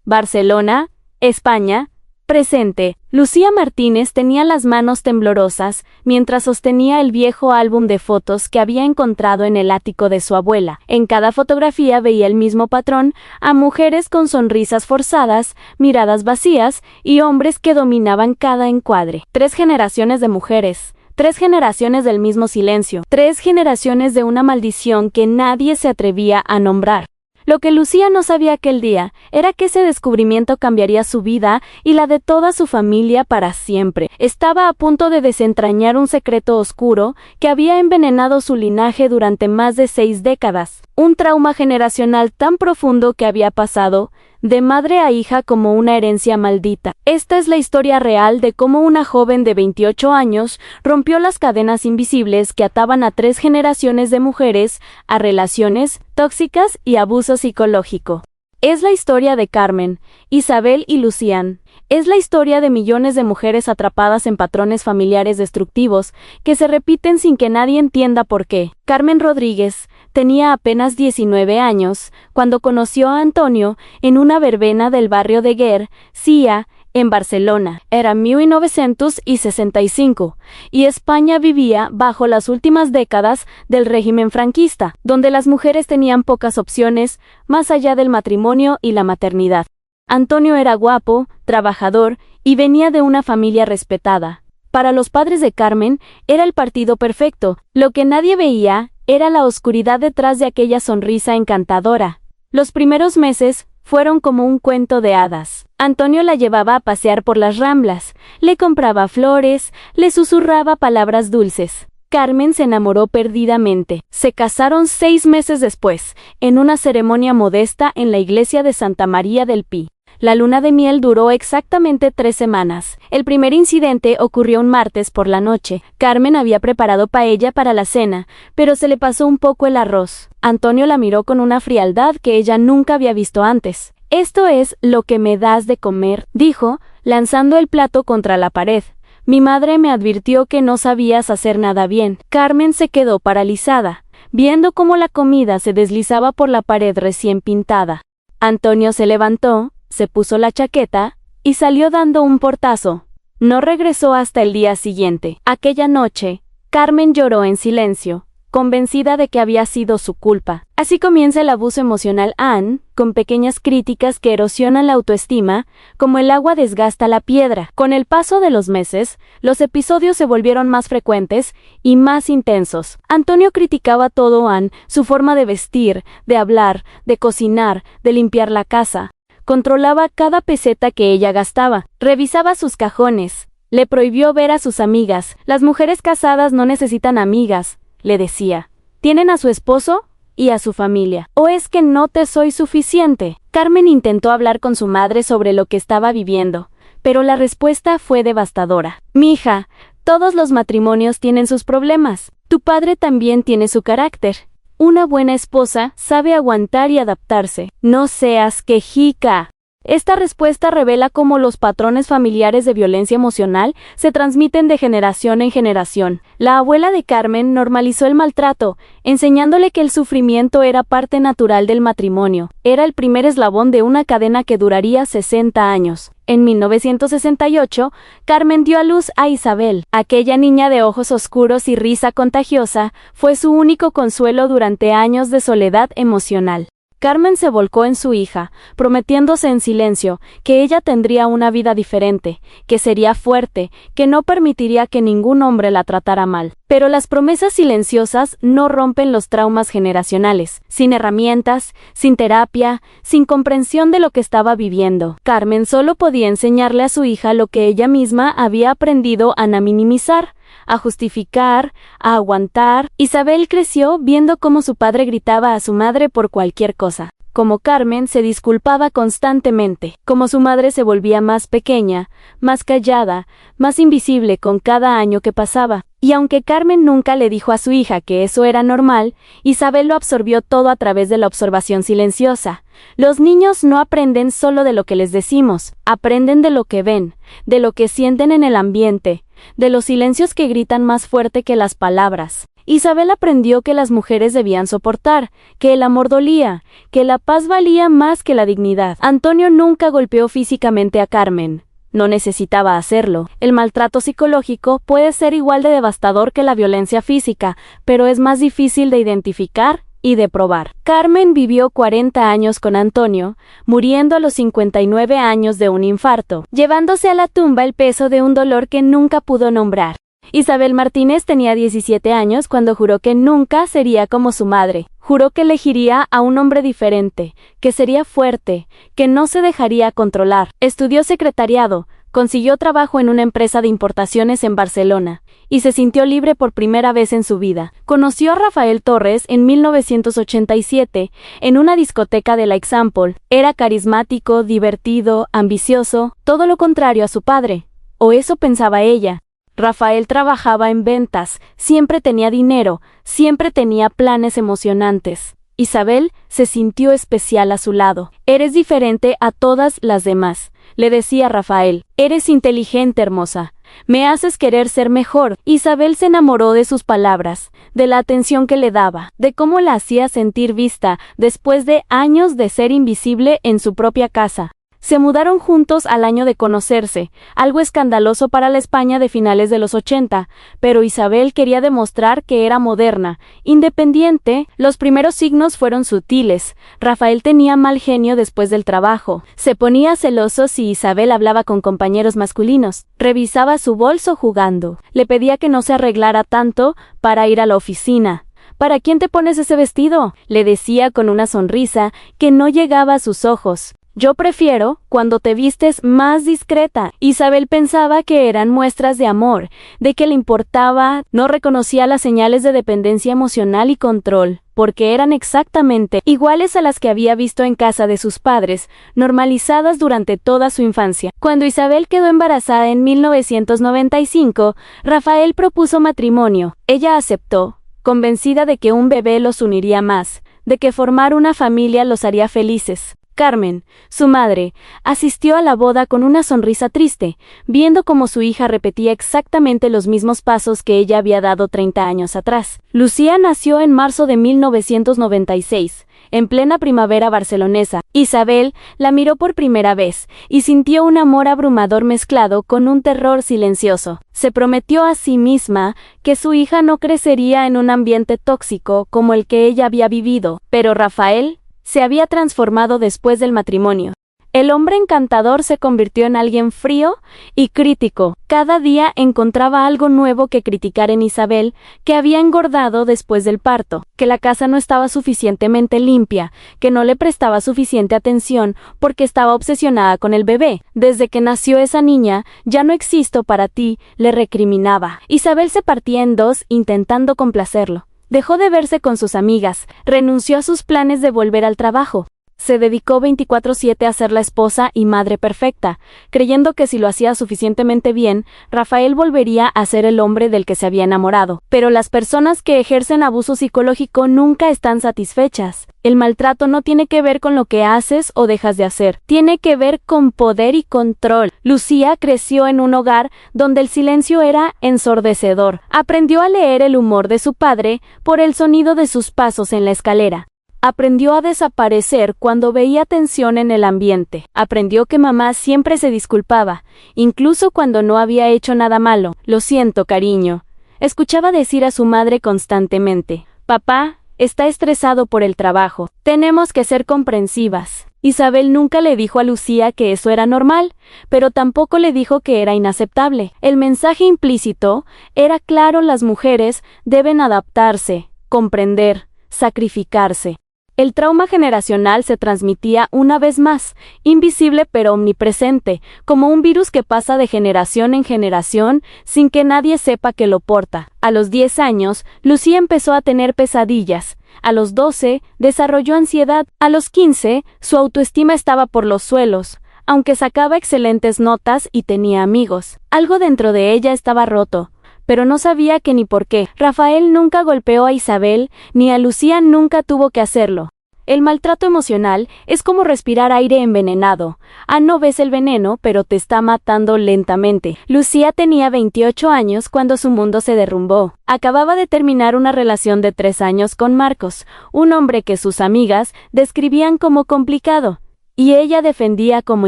Barcelona, España, presente. Lucía Martínez tenía las manos temblorosas mientras sostenía el viejo álbum de fotos que había encontrado en el ático de su abuela. En cada fotografía veía el mismo patrón, a mujeres con sonrisas forzadas, miradas vacías y hombres que dominaban cada encuadre. 3 generaciones de mujeres. 3 generaciones del mismo silencio. 3 generaciones de una maldición que nadie se atrevía a nombrar. Lo que Lucía no sabía aquel día era que ese descubrimiento cambiaría su vida y la de toda su familia para siempre. Estaba a punto de desentrañar un secreto oscuro que había envenenado su linaje durante más de 6 décadas. Un trauma generacional tan profundo que había pasado de madre a hija como una herencia maldita. Esta es la historia real de cómo una joven de 28 años rompió las cadenas invisibles que ataban a 3 generaciones de mujeres a relaciones tóxicas y abuso psicológico. Es la historia de Carmen, Isabel y Lucián. Es la historia de millones de mujeres atrapadas en patrones familiares destructivos que se repiten sin que nadie entienda por qué. Carmen Rodríguez tenía apenas 19 años cuando conoció a Antonio en una verbena del barrio de Guer, Cia, en Barcelona. Era 1965 y España vivía bajo las últimas décadas del régimen franquista, donde las mujeres tenían pocas opciones más allá del matrimonio y la maternidad. Antonio era guapo, trabajador y venía de una familia respetada. Para los padres de Carmen era el partido perfecto. Lo que nadie veía era la oscuridad detrás de aquella sonrisa encantadora. Los primeros meses fueron como un cuento de hadas. Antonio la llevaba a pasear por las Ramblas, le compraba flores, le susurraba palabras dulces. Carmen se enamoró perdidamente. Se casaron 6 meses después, en una ceremonia modesta en la iglesia de Santa María del Pi. La luna de miel duró exactamente 3 semanas. El primer incidente ocurrió un martes por la noche. Carmen había preparado paella para la cena, pero se le pasó un poco el arroz. Antonio la miró con una frialdad que ella nunca había visto antes. «Esto es lo que me das de comer», dijo, lanzando el plato contra la pared. «Mi madre me advirtió que no sabías hacer nada bien». Carmen se quedó paralizada, viendo cómo la comida se deslizaba por la pared recién pintada. Antonio se levantó, se puso la chaqueta y salió dando un portazo. No regresó hasta el día siguiente. Aquella noche, Carmen lloró en silencio, convencida de que había sido su culpa. Así comienza el abuso emocional Anne, con pequeñas críticas que erosionan la autoestima, como el agua desgasta la piedra. Con el paso de los meses, los episodios se volvieron más frecuentes y más intensos. Antonio criticaba todo Anne, su forma de vestir, de hablar, de cocinar, de limpiar la casa. Controlaba cada peseta que ella gastaba, revisaba sus cajones, le prohibió ver a sus amigas. Las mujeres casadas no necesitan amigas, le decía. Tienen a su esposo y a su familia. ¿O es que no te soy suficiente? Carmen intentó hablar con su madre sobre lo que estaba viviendo, pero la respuesta fue devastadora. «Mija, todos los matrimonios tienen sus problemas. Tu padre también tiene su carácter. Una buena esposa sabe aguantar y adaptarse. No seas quejica». Esta respuesta revela cómo los patrones familiares de violencia emocional se transmiten de generación en generación. La abuela de Carmen normalizó el maltrato, enseñándole que el sufrimiento era parte natural del matrimonio. Era el primer eslabón de una cadena que duraría 60 años. En 1968, Carmen dio a luz a Isabel. Aquella niña de ojos oscuros y risa contagiosa fue su único consuelo durante años de soledad emocional. Carmen se volcó en su hija, prometiéndose en silencio que ella tendría una vida diferente, que sería fuerte, que no permitiría que ningún hombre la tratara mal. Pero las promesas silenciosas no rompen los traumas generacionales. Sin herramientas, sin terapia, sin comprensión de lo que estaba viviendo, Carmen solo podía enseñarle a su hija lo que ella misma había aprendido a minimizar, a justificar, a aguantar. Isabel creció viendo cómo su padre gritaba a su madre por cualquier cosa, como Carmen se disculpaba constantemente, como su madre se volvía más pequeña, más callada, más invisible con cada año que pasaba. Y aunque Carmen nunca le dijo a su hija que eso era normal, Isabel lo absorbió todo a través de la observación silenciosa. Los niños no aprenden solo de lo que les decimos, aprenden de lo que ven, de lo que sienten en el ambiente, de los silencios que gritan más fuerte que las palabras. Isabel aprendió que las mujeres debían soportar, que el amor dolía, que la paz valía más que la dignidad. Antonio nunca golpeó físicamente a Carmen. No necesitaba hacerlo. El maltrato psicológico puede ser igual de devastador que la violencia física, pero es más difícil de identificar y de probar. Carmen vivió 40 años con Antonio, muriendo a los 59 años de un infarto, llevándose a la tumba el peso de un dolor que nunca pudo nombrar. Isabel Martínez tenía 17 años cuando juró que nunca sería como su madre. Juró que elegiría a un hombre diferente, que sería fuerte, que no se dejaría controlar. Estudió secretariado, consiguió trabajo en una empresa de importaciones en Barcelona, y se sintió libre por primera vez en su vida. Conoció a Rafael Torres en 1987 en una discoteca de la Example. Era carismático, divertido, ambicioso, todo lo contrario a su padre. O eso pensaba ella. Rafael trabajaba en ventas, siempre tenía dinero, siempre tenía planes emocionantes. Isabel se sintió especial a su lado. Eres diferente a todas las demás, le decía Rafael. Eres inteligente, hermosa. Me haces querer ser mejor. Isabel se enamoró de sus palabras, de la atención que le daba, de cómo la hacía sentir vista después de años de ser invisible en su propia casa. Se mudaron juntos al año de conocerse, algo escandaloso para la España de finales de los 80, pero Isabel quería demostrar que era moderna, independiente. Los primeros signos fueron sutiles. Rafael tenía mal genio después del trabajo. Se ponía celoso si Isabel hablaba con compañeros masculinos. Revisaba su bolso jugando. Le pedía que no se arreglara tanto para ir a la oficina. ¿Para quién te pones ese vestido?, le decía con una sonrisa que no llegaba a sus ojos. Yo prefiero cuando te vistes más discreta. Isabel pensaba que eran muestras de amor, de que le importaba. No reconocía las señales de dependencia emocional y control, porque eran exactamente iguales a las que había visto en casa de sus padres, normalizadas durante toda su infancia. Cuando Isabel quedó embarazada en 1995, Rafael propuso matrimonio. Ella aceptó, convencida de que un bebé los uniría más, de que formar una familia los haría felices. Carmen, su madre, asistió a la boda con una sonrisa triste, viendo cómo su hija repetía exactamente los mismos pasos que ella había dado 30 años atrás. Lucía nació en marzo de 1996, en plena primavera barcelonesa. Isabel la miró por primera vez y sintió un amor abrumador mezclado con un terror silencioso. Se prometió a sí misma que su hija no crecería en un ambiente tóxico como el que ella había vivido, pero Rafael se había transformado después del matrimonio. El hombre encantador se convirtió en alguien frío y crítico. Cada día encontraba algo nuevo que criticar en Isabel, que había engordado después del parto, que la casa no estaba suficientemente limpia, que no le prestaba suficiente atención porque estaba obsesionada con el bebé. Desde que nació esa niña, ya no existo para ti, le recriminaba. Isabel se partía en dos intentando complacerlo. Dejó de verse con sus amigas, renunció a sus planes de volver al trabajo. Se dedicó 24/7 a ser la esposa y madre perfecta, creyendo que si lo hacía suficientemente bien, Rafael volvería a ser el hombre del que se había enamorado. Pero las personas que ejercen abuso psicológico nunca están satisfechas. El maltrato no tiene que ver con lo que haces o dejas de hacer, tiene que ver con poder y control. Lucía creció en un hogar donde el silencio era ensordecedor. Aprendió a leer el humor de su padre por el sonido de sus pasos en la escalera. Aprendió a desaparecer cuando veía tensión en el ambiente. Aprendió que mamá siempre se disculpaba, incluso cuando no había hecho nada malo. Lo siento, cariño. Escuchaba decir a su madre constantemente: papá está estresado por el trabajo. Tenemos que ser comprensivas. Isabel nunca le dijo a Lucía que eso era normal, pero tampoco le dijo que era inaceptable. El mensaje implícito era claro: las mujeres deben adaptarse, comprender, sacrificarse. El trauma generacional se transmitía una vez más, invisible pero omnipresente, como un virus que pasa de generación en generación sin que nadie sepa que lo porta. A los 10 años, Lucía empezó a tener pesadillas. A los 12, desarrolló ansiedad. A los 15, su autoestima estaba por los suelos, aunque sacaba excelentes notas y tenía amigos. Algo dentro de ella estaba roto, pero no sabía qué ni por qué. Rafael nunca golpeó a Isabel, ni a Lucía nunca tuvo que hacerlo. El maltrato emocional es como respirar aire envenenado. No ves el veneno, pero te está matando lentamente. Lucía tenía 28 años cuando su mundo se derrumbó. Acababa de terminar una relación de 3 años con Marcos, un hombre que sus amigas describían como complicado, y ella defendía como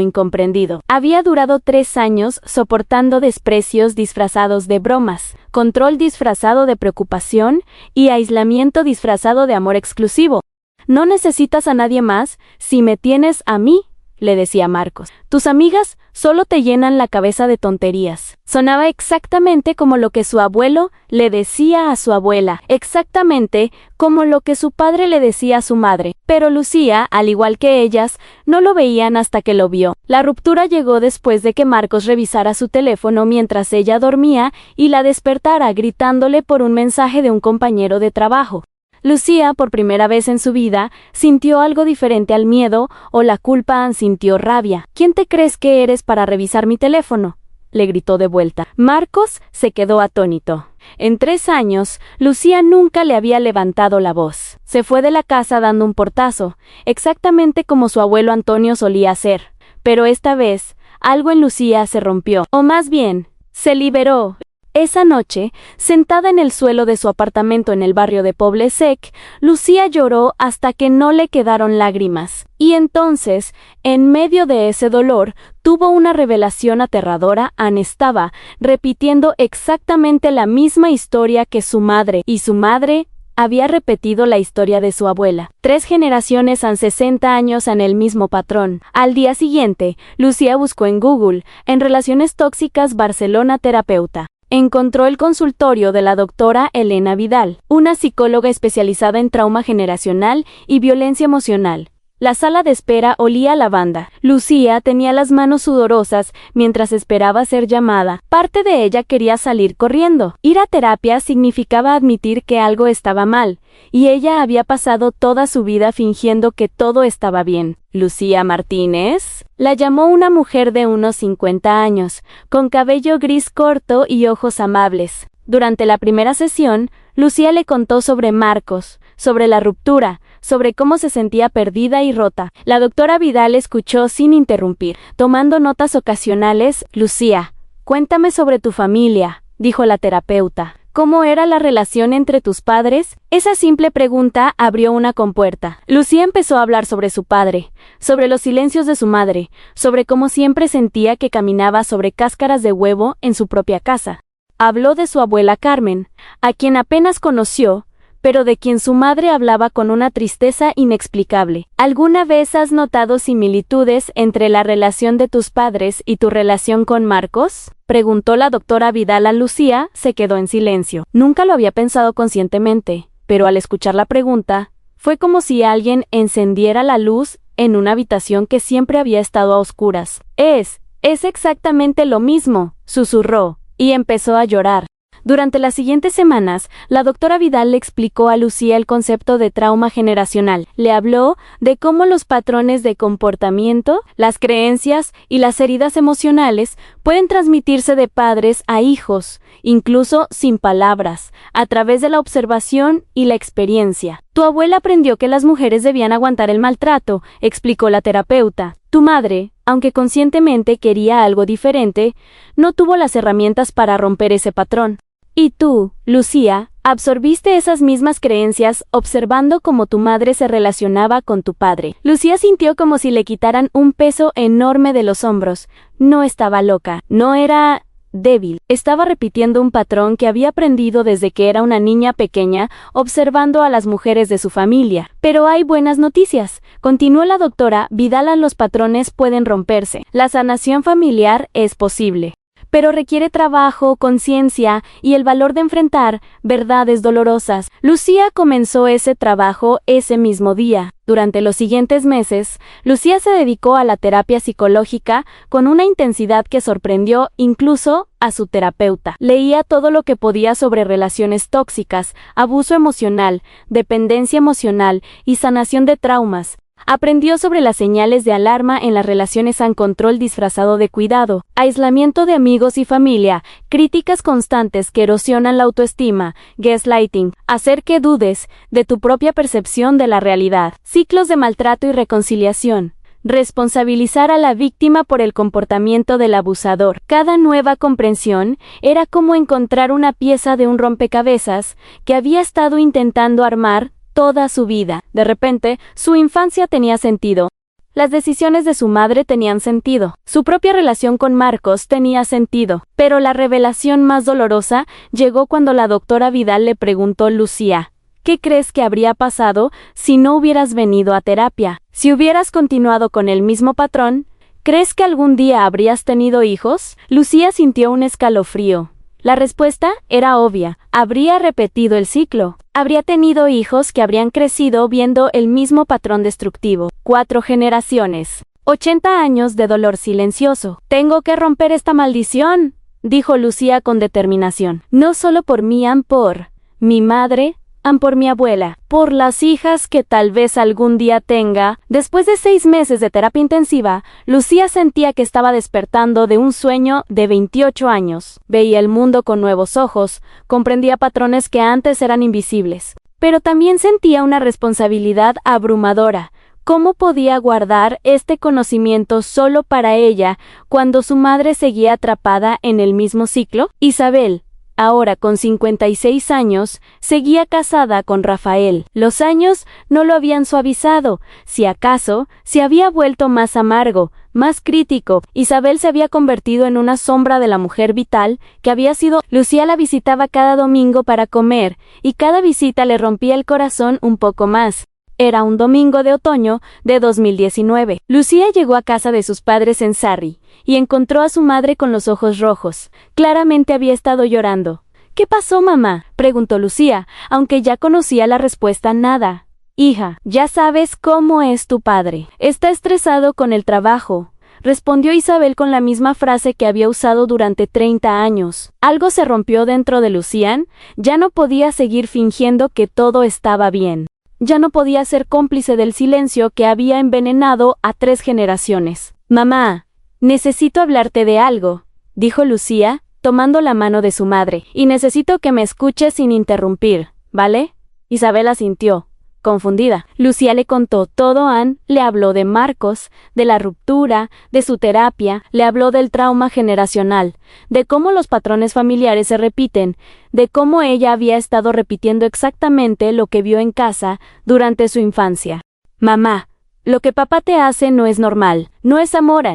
incomprendido. Había durado 3 años soportando desprecios disfrazados de bromas, control disfrazado de preocupación y aislamiento disfrazado de amor exclusivo. No necesitas a nadie más, si me tienes a mí, le decía Marcos. Tus amigas solo te llenan la cabeza de tonterías. Sonaba exactamente como lo que su abuelo le decía a su abuela, exactamente como lo que su padre le decía a su madre. Pero Lucía, al igual que ellas, no lo veían hasta que lo vio. La ruptura llegó después de que Marcos revisara su teléfono mientras ella dormía y la despertara gritándole por un mensaje de un compañero de trabajo. Lucía, por primera vez en su vida, sintió algo diferente al miedo o la culpa, sintió rabia. ¿Quién te crees que eres para revisar mi teléfono?, le gritó de vuelta. Marcos se quedó atónito. En 3 años, Lucía nunca le había levantado la voz. Se fue de la casa dando un portazo, exactamente como su abuelo Antonio solía hacer. Pero esta vez, algo en Lucía se rompió, o más bien, se liberó. Esa noche, sentada en el suelo de su apartamento en el barrio de Poble Sec, Lucía lloró hasta que no le quedaron lágrimas. Y entonces, en medio de ese dolor, tuvo una revelación aterradora. Estaba repitiendo exactamente la misma historia que su madre, y su madre había repetido la historia de su abuela. 3 generaciones en 60 años en el mismo patrón. Al día siguiente, Lucía buscó en Google, en relaciones tóxicas Barcelona terapeuta. Encontró el consultorio de la doctora Elena Vidal, una psicóloga especializada en trauma generacional y violencia emocional. La sala de espera olía a lavanda. Lucía tenía las manos sudorosas mientras esperaba ser llamada. Parte de ella quería salir corriendo. Ir a terapia significaba admitir que algo estaba mal, y ella había pasado toda su vida fingiendo que todo estaba bien. Lucía Martínez, la llamó una mujer de unos 50 años, con cabello gris corto y ojos amables. Durante la primera sesión, Lucía le contó sobre Marcos, sobre la ruptura, sobre cómo se sentía perdida y rota. La doctora Vidal escuchó sin interrumpir, tomando notas ocasionales. Lucía, cuéntame sobre tu familia, dijo la terapeuta. ¿Cómo era la relación entre tus padres? Esa simple pregunta abrió una compuerta. Lucía empezó a hablar sobre su padre, sobre los silencios de su madre, sobre cómo siempre sentía que caminaba sobre cáscaras de huevo en su propia casa. Habló de su abuela Carmen, a quien apenas conoció, pero de quien su madre hablaba con una tristeza inexplicable. ¿Alguna vez has notado similitudes entre la relación de tus padres y tu relación con Marcos?, preguntó la doctora Vidal a Lucía. Se quedó en silencio. Nunca lo había pensado conscientemente, pero al escuchar la pregunta, fue como si alguien encendiera la luz en una habitación que siempre había estado a oscuras. Es exactamente lo mismo, susurró, y empezó a llorar. Durante las siguientes semanas, la doctora Vidal le explicó a Lucía el concepto de trauma generacional. Le habló de cómo los patrones de comportamiento, las creencias y las heridas emocionales pueden transmitirse de padres a hijos, incluso sin palabras, a través de la observación y la experiencia. Tu abuela aprendió que las mujeres debían aguantar el maltrato, explicó la terapeuta. Tu madre, aunque conscientemente quería algo diferente, no tuvo las herramientas para romper ese patrón. Y tú, Lucía, absorbiste esas mismas creencias observando cómo tu madre se relacionaba con tu padre. Lucía sintió como si le quitaran un peso enorme de los hombros. No estaba loca, no era débil. Estaba repitiendo un patrón que había aprendido desde que era una niña pequeña, observando a las mujeres de su familia. Pero hay buenas noticias, continuó la doctora Vidal. Los patrones pueden romperse. La sanación familiar es posible, pero requiere trabajo, conciencia y el valor de enfrentar verdades dolorosas. Lucía comenzó ese trabajo ese mismo día. Durante los siguientes meses, Lucía se dedicó a la terapia psicológica con una intensidad que sorprendió incluso a su terapeuta. Leía todo lo que podía sobre relaciones tóxicas, abuso emocional, dependencia emocional y sanación de traumas. Aprendió sobre las señales de alarma en las relaciones a control disfrazado de cuidado, aislamiento de amigos y familia, críticas constantes que erosionan la autoestima, gaslighting, hacer que dudes de tu propia percepción de la realidad, ciclos de maltrato y reconciliación. Responsabilizar a la víctima por el comportamiento del abusador. Cada nueva comprensión era como encontrar una pieza de un rompecabezas que había estado intentando armar toda su vida. De repente, su infancia tenía sentido. Las decisiones de su madre tenían sentido. Su propia relación con Marcos tenía sentido. Pero la revelación más dolorosa llegó cuando la doctora Vidal le preguntó: Lucía, ¿qué crees que habría pasado si no hubieras venido a terapia? Si hubieras continuado con el mismo patrón, ¿crees que algún día habrías tenido hijos? Lucía sintió un escalofrío. La respuesta era obvia. Habría repetido el ciclo. Habría tenido hijos que habrían crecido viendo el mismo patrón destructivo. 4 generaciones. 80 años de dolor silencioso. Tengo que romper esta maldición, dijo Lucía con determinación. No solo por mí, por mi madre, por mi abuela, por las hijas que tal vez algún día tenga. Después de 6 meses de terapia intensiva, Lucía sentía que estaba despertando de un sueño de 28 años. Veía el mundo con nuevos ojos, comprendía patrones que antes eran invisibles. Pero también sentía una responsabilidad abrumadora. ¿Cómo podía guardar este conocimiento solo para ella cuando su madre seguía atrapada en el mismo ciclo? Isabel, ahora con 56 años, seguía casada con Rafael. Los años no lo habían suavizado, si acaso, se había vuelto más amargo, más crítico. Isabel se había convertido en una sombra de la mujer vital que había sido. Lucía la visitaba cada domingo para comer, y cada visita le rompía el corazón un poco más. Era un domingo de otoño de 2019. Lucía llegó a casa de sus padres en Sarri y encontró a su madre con los ojos rojos. Claramente había estado llorando. ¿Qué pasó, mamá?, preguntó Lucía, aunque ya conocía la respuesta. Nada. Hija, ya sabes cómo es tu padre. Está estresado con el trabajo, respondió Isabel con la misma frase que había usado durante 30 años. Algo se rompió dentro de Lucía. Ya no podía seguir fingiendo que todo estaba bien. Ya no podía ser cómplice del silencio que había envenenado a 3 generaciones. Mamá, necesito hablarte de algo, dijo Lucía, tomando la mano de su madre, y necesito que me escuches sin interrumpir, ¿vale? Isabel asintió, confundida. Lucía le contó todo. Le habló de Marcos, de la ruptura, de su terapia, le habló del trauma generacional, de cómo los patrones familiares se repiten, de cómo ella había estado repitiendo exactamente lo que vio en casa durante su infancia. Mamá, lo que papá te hace no es normal, no es amor,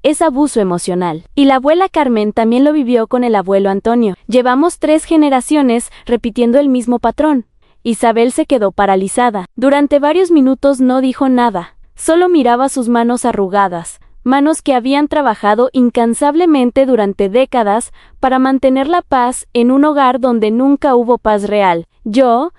es abuso emocional. Y la abuela Carmen también lo vivió con el abuelo Antonio. Llevamos 3 generaciones repitiendo el mismo patrón. Isabel se quedó paralizada. Durante varios minutos no dijo nada, solo miraba sus manos arrugadas, manos que habían trabajado incansablemente durante décadas para mantener la paz en un hogar donde nunca hubo paz real. Yo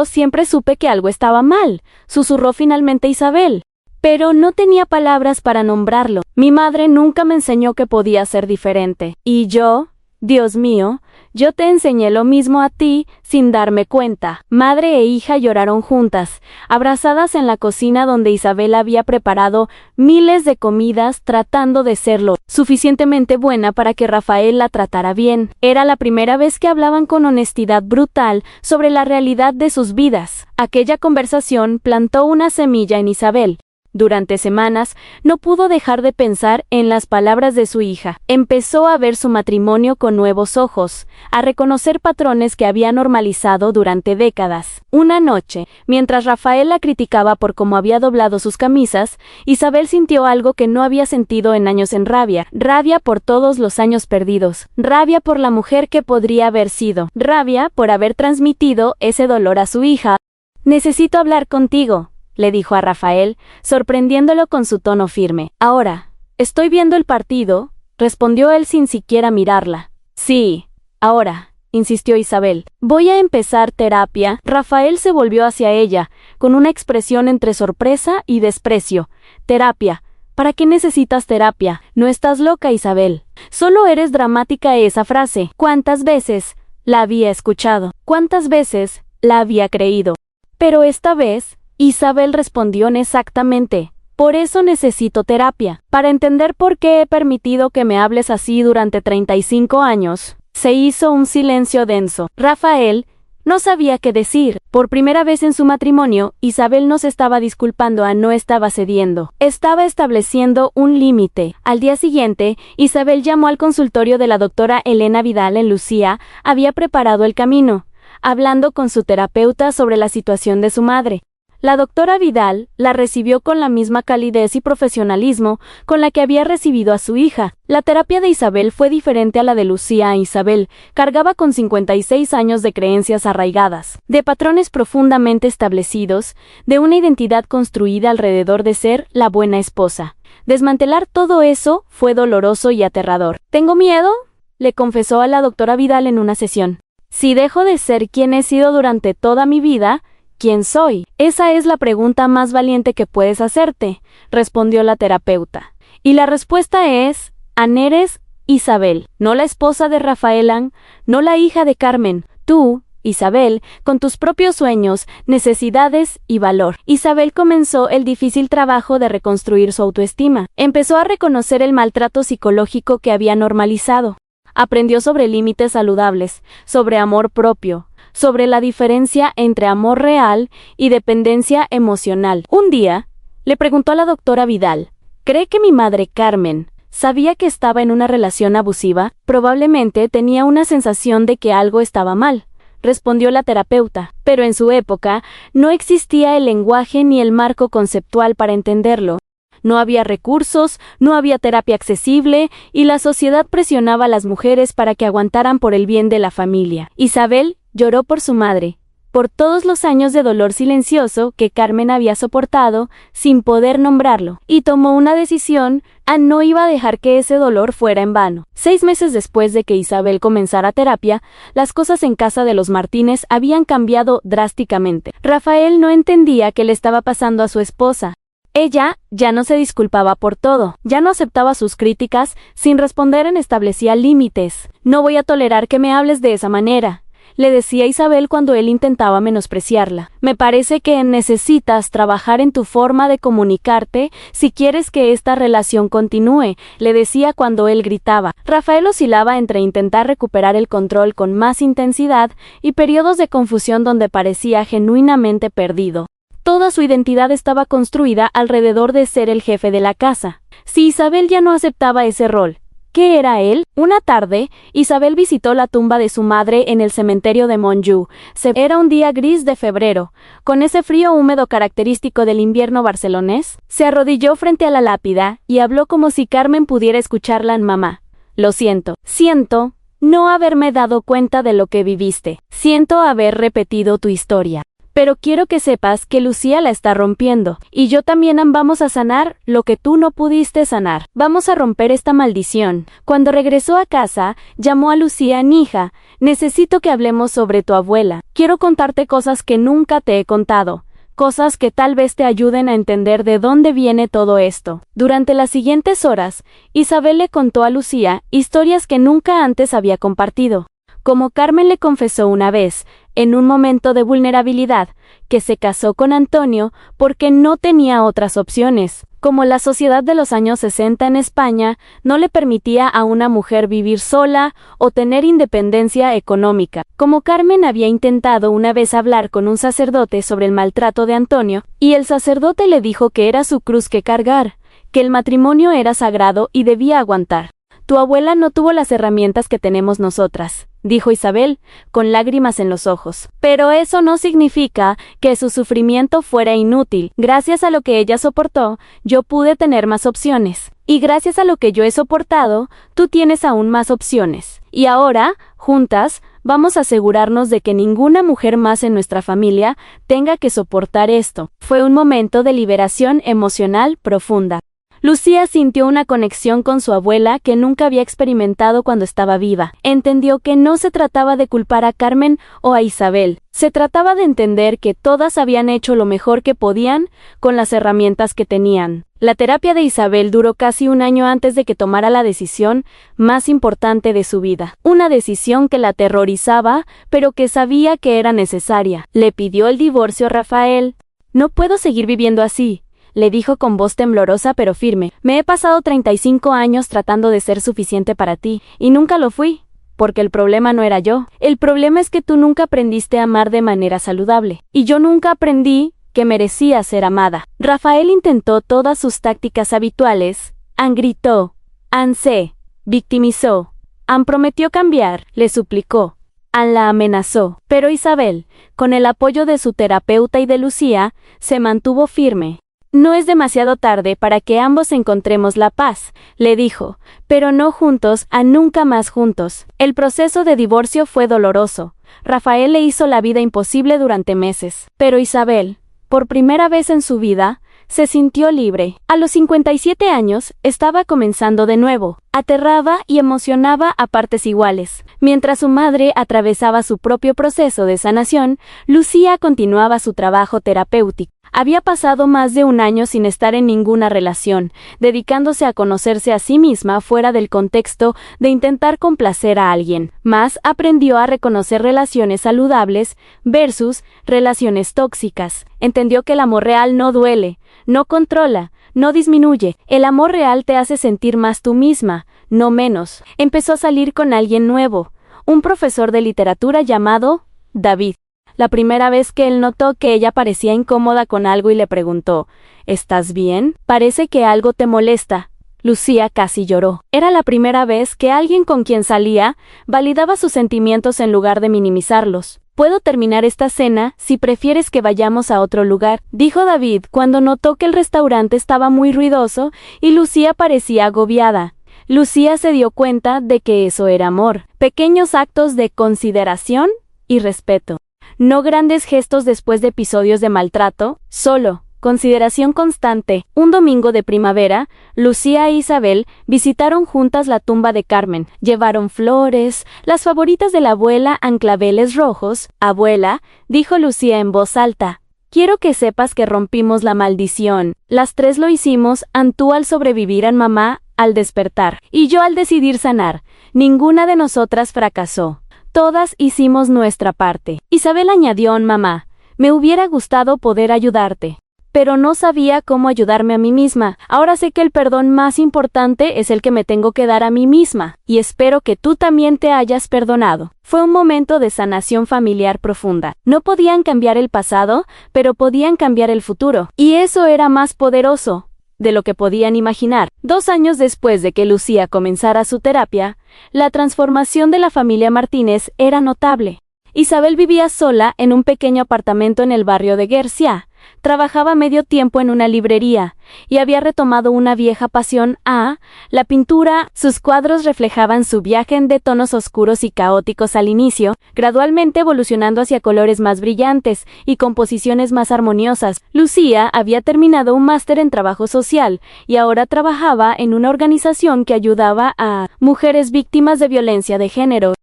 siempre supe que algo estaba mal, susurró finalmente Isabel. Pero no tenía palabras para nombrarlo. Mi madre nunca me enseñó que podía ser diferente. Y yo, Dios mío, yo te enseñé lo mismo a ti sin darme cuenta. Madre e hija lloraron juntas, abrazadas en la cocina donde Isabel había preparado miles de comidas tratando de ser lo suficientemente buena para que Rafael la tratara bien. Era la primera vez que hablaban con honestidad brutal sobre la realidad de sus vidas. Aquella conversación plantó una semilla en Isabel. Durante semanas, no pudo dejar de pensar en las palabras de su hija. Empezó a ver su matrimonio con nuevos ojos, a reconocer patrones que había normalizado durante décadas. Una noche, mientras Rafael la criticaba por cómo había doblado sus camisas, Isabel sintió algo que no había sentido en años: rabia por todos los años perdidos, rabia por la mujer que podría haber sido, rabia por haber transmitido ese dolor a su hija. Necesito hablar contigo, le dijo a Rafael, sorprendiéndolo con su tono firme. Ahora, estoy viendo el partido, respondió él sin siquiera mirarla. Sí, ahora, insistió Isabel. Voy a empezar terapia. Rafael se volvió hacia ella, con una expresión entre sorpresa y desprecio. Terapia. ¿Para qué necesitas terapia? No estás loca, Isabel. Solo eres dramática. Esa frase. ¿Cuántas veces la había escuchado? ¿Cuántas veces la había creído? Pero esta vez Isabel respondió exactamente. Por eso necesito terapia, para entender por qué he permitido que me hables así durante 35 años. Se hizo un silencio denso. Rafael no sabía qué decir. Por primera vez en su matrimonio, Isabel no se estaba disculpando, no estaba cediendo. Estaba estableciendo un límite. Al día siguiente, Isabel llamó al consultorio de la doctora Elena Vidal en Lucía. Había preparado el camino, hablando con su terapeuta sobre la situación de su madre. La doctora Vidal la recibió con la misma calidez y profesionalismo con la que había recibido a su hija. La terapia de Isabel fue diferente a la de Lucía. Isabel cargaba con 56 años de creencias arraigadas, de patrones profundamente establecidos, de una identidad construida alrededor de ser la buena esposa. Desmantelar todo eso fue doloroso y aterrador. «¿Tengo miedo?», le confesó a la doctora Vidal en una sesión. «Si dejo de ser quien he sido durante toda mi vida, ¿quién soy? Esa es la pregunta más valiente que puedes hacerte», respondió la terapeuta. Y la respuesta es, eres Isabel, no la esposa de Rafael, no la hija de Carmen. Tú, Isabel, con tus propios sueños, necesidades y valor. Isabel comenzó el difícil trabajo de reconstruir su autoestima. Empezó a reconocer el maltrato psicológico que había normalizado. Aprendió sobre límites saludables, sobre amor propio, sobre la diferencia entre amor real y dependencia emocional. Un día, le preguntó a la doctora Vidal, ¿cree que mi madre Carmen sabía que estaba en una relación abusiva? Probablemente tenía una sensación de que algo estaba mal, respondió la terapeuta, pero en su época no existía el lenguaje ni el marco conceptual para entenderlo. No había recursos, no había terapia accesible, y la sociedad presionaba a las mujeres para que aguantaran por el bien de la familia. Isabel lloró por su madre, por todos los años de dolor silencioso que Carmen había soportado sin poder nombrarlo, y tomó una decisión: no iba a dejar que ese dolor fuera en vano. 6 meses después de que Isabel comenzara terapia, las cosas en casa de los Martínez habían cambiado drásticamente. Rafael no entendía qué le estaba pasando a su esposa. Ella ya no se disculpaba por todo, ya no aceptaba sus críticas, sin responder establecía límites. «No voy a tolerar que me hables de esa manera», le decía Isabel cuando él intentaba menospreciarla. «Me parece que necesitas trabajar en tu forma de comunicarte si quieres que esta relación continúe», le decía cuando él gritaba. Rafael oscilaba entre intentar recuperar el control con más intensidad y periodos de confusión donde parecía genuinamente perdido. Toda su identidad estaba construida alrededor de ser el jefe de la casa. Si Isabel ya no aceptaba ese rol, ¿qué era él? Una tarde, Isabel visitó la tumba de su madre en el cementerio de Montjuïc. Era un día gris de febrero, con ese frío húmedo característico del invierno barcelonés. Se arrodilló frente a la lápida y habló como si Carmen pudiera escucharla. «Mamá, lo siento. Siento no haberme dado cuenta de lo que viviste. Siento haber repetido tu historia. Pero quiero que sepas que Lucía la está rompiendo, y yo también vamos a sanar lo que tú no pudiste sanar. Vamos a romper esta maldición». Cuando regresó a casa, llamó a Lucía: «Hija, necesito que hablemos sobre tu abuela. Quiero contarte cosas que nunca te he contado, cosas que tal vez te ayuden a entender de dónde viene todo esto». Durante las siguientes horas, Isabel le contó a Lucía historias que nunca antes había compartido. Como Carmen le confesó una vez, en un momento de vulnerabilidad, que se casó con Antonio porque no tenía otras opciones. Como la sociedad de los años 60 en España no le permitía a una mujer vivir sola o tener independencia económica. Como Carmen había intentado una vez hablar con un sacerdote sobre el maltrato de Antonio, y el sacerdote le dijo que era su cruz que cargar, que el matrimonio era sagrado y debía aguantar. «Tu abuela no tuvo las herramientas que tenemos nosotras», dijo Isabel, con lágrimas en los ojos. «Pero eso no significa que su sufrimiento fuera inútil. Gracias a lo que ella soportó, yo pude tener más opciones. Y gracias a lo que yo he soportado, tú tienes aún más opciones. Y ahora, juntas, vamos a asegurarnos de que ninguna mujer más en nuestra familia tenga que soportar esto». Fue un momento de liberación emocional profunda. Lucía sintió una conexión con su abuela que nunca había experimentado cuando estaba viva. Entendió que no se trataba de culpar a Carmen o a Isabel. Se trataba de entender que todas habían hecho lo mejor que podían con las herramientas que tenían. La terapia de Isabel duró casi un año antes de que tomara la decisión más importante de su vida. Una decisión que la aterrorizaba, pero que sabía que era necesaria. Le pidió el divorcio a Rafael, No puedo seguir viviendo así, le dijo con voz temblorosa pero firme. Me he pasado 35 años tratando de ser suficiente para ti, y nunca lo fui. Porque el problema no era yo. El problema es que tú nunca aprendiste a amar de manera saludable. Y yo nunca aprendí que merecía ser amada. Rafael intentó todas sus tácticas habituales. Ann gritó. Ann se victimizó. Ann prometió cambiar, le suplicó. Ann la amenazó. Pero Isabel, con el apoyo de su terapeuta y de Lucía, se mantuvo firme. No es demasiado tarde para que ambos encontremos la paz, le dijo, pero no juntos, a nunca más juntos. El proceso de divorcio fue doloroso. Rafael le hizo la vida imposible durante meses. Pero Isabel, por primera vez en su vida, se sintió libre. A los 57 años, estaba comenzando de nuevo. Aterraba y emocionaba a partes iguales. Mientras su madre atravesaba su propio proceso de sanación, Lucía continuaba su trabajo terapéutico. Había pasado más de un año sin estar en ninguna relación, dedicándose a conocerse a sí misma fuera del contexto de intentar complacer a alguien. Más aprendió a reconocer relaciones saludables versus relaciones tóxicas. Entendió que el amor real no duele, no controla, no disminuye. El amor real te hace sentir más tú misma, no menos. Empezó a salir con alguien nuevo, un profesor de literatura llamado David. La primera vez que él notó que ella parecía incómoda con algo y le preguntó, ¿estás bien? Parece que algo te molesta. Lucía casi lloró. Era la primera vez que alguien con quien salía validaba sus sentimientos en lugar de minimizarlos. Puedo terminar esta cena si prefieres que vayamos a otro lugar, dijo David cuando notó que el restaurante estaba muy ruidoso y Lucía parecía agobiada. Lucía se dio cuenta de que eso era amor, pequeños actos de consideración y respeto. No grandes gestos después de episodios de maltrato, solo consideración constante. Un domingo de primavera, Lucía e Isabel visitaron juntas la tumba de Carmen. Llevaron flores, las favoritas de la abuela en claveles rojos. Abuela, dijo Lucía en voz alta, quiero que sepas que rompimos la maldición. Las tres lo hicimos, tú al sobrevivir a mamá, al despertar, y yo al decidir sanar. Ninguna de nosotras fracasó. Todas hicimos nuestra parte. Isabel añadió mamá, me hubiera gustado poder ayudarte, pero no sabía cómo ayudarme a mí misma. Ahora sé que el perdón más importante es el que me tengo que dar a mí misma, y espero que tú también te hayas perdonado. Fue un momento de sanación familiar profunda. No podían cambiar el pasado, pero podían cambiar el futuro, y eso era más poderoso de lo que podían imaginar. 2 años después de que Lucía comenzara su terapia, la transformación de la familia Martínez era notable. Isabel vivía sola en un pequeño apartamento en el barrio de Guercia, trabajaba medio tiempo en una librería, y había retomado una vieja pasión a la pintura. Sus cuadros reflejaban su viaje de tonos oscuros y caóticos al inicio, gradualmente evolucionando hacia colores más brillantes y composiciones más armoniosas. Lucía había terminado un máster en trabajo social, y ahora trabajaba en una organización que ayudaba a mujeres víctimas de violencia de género.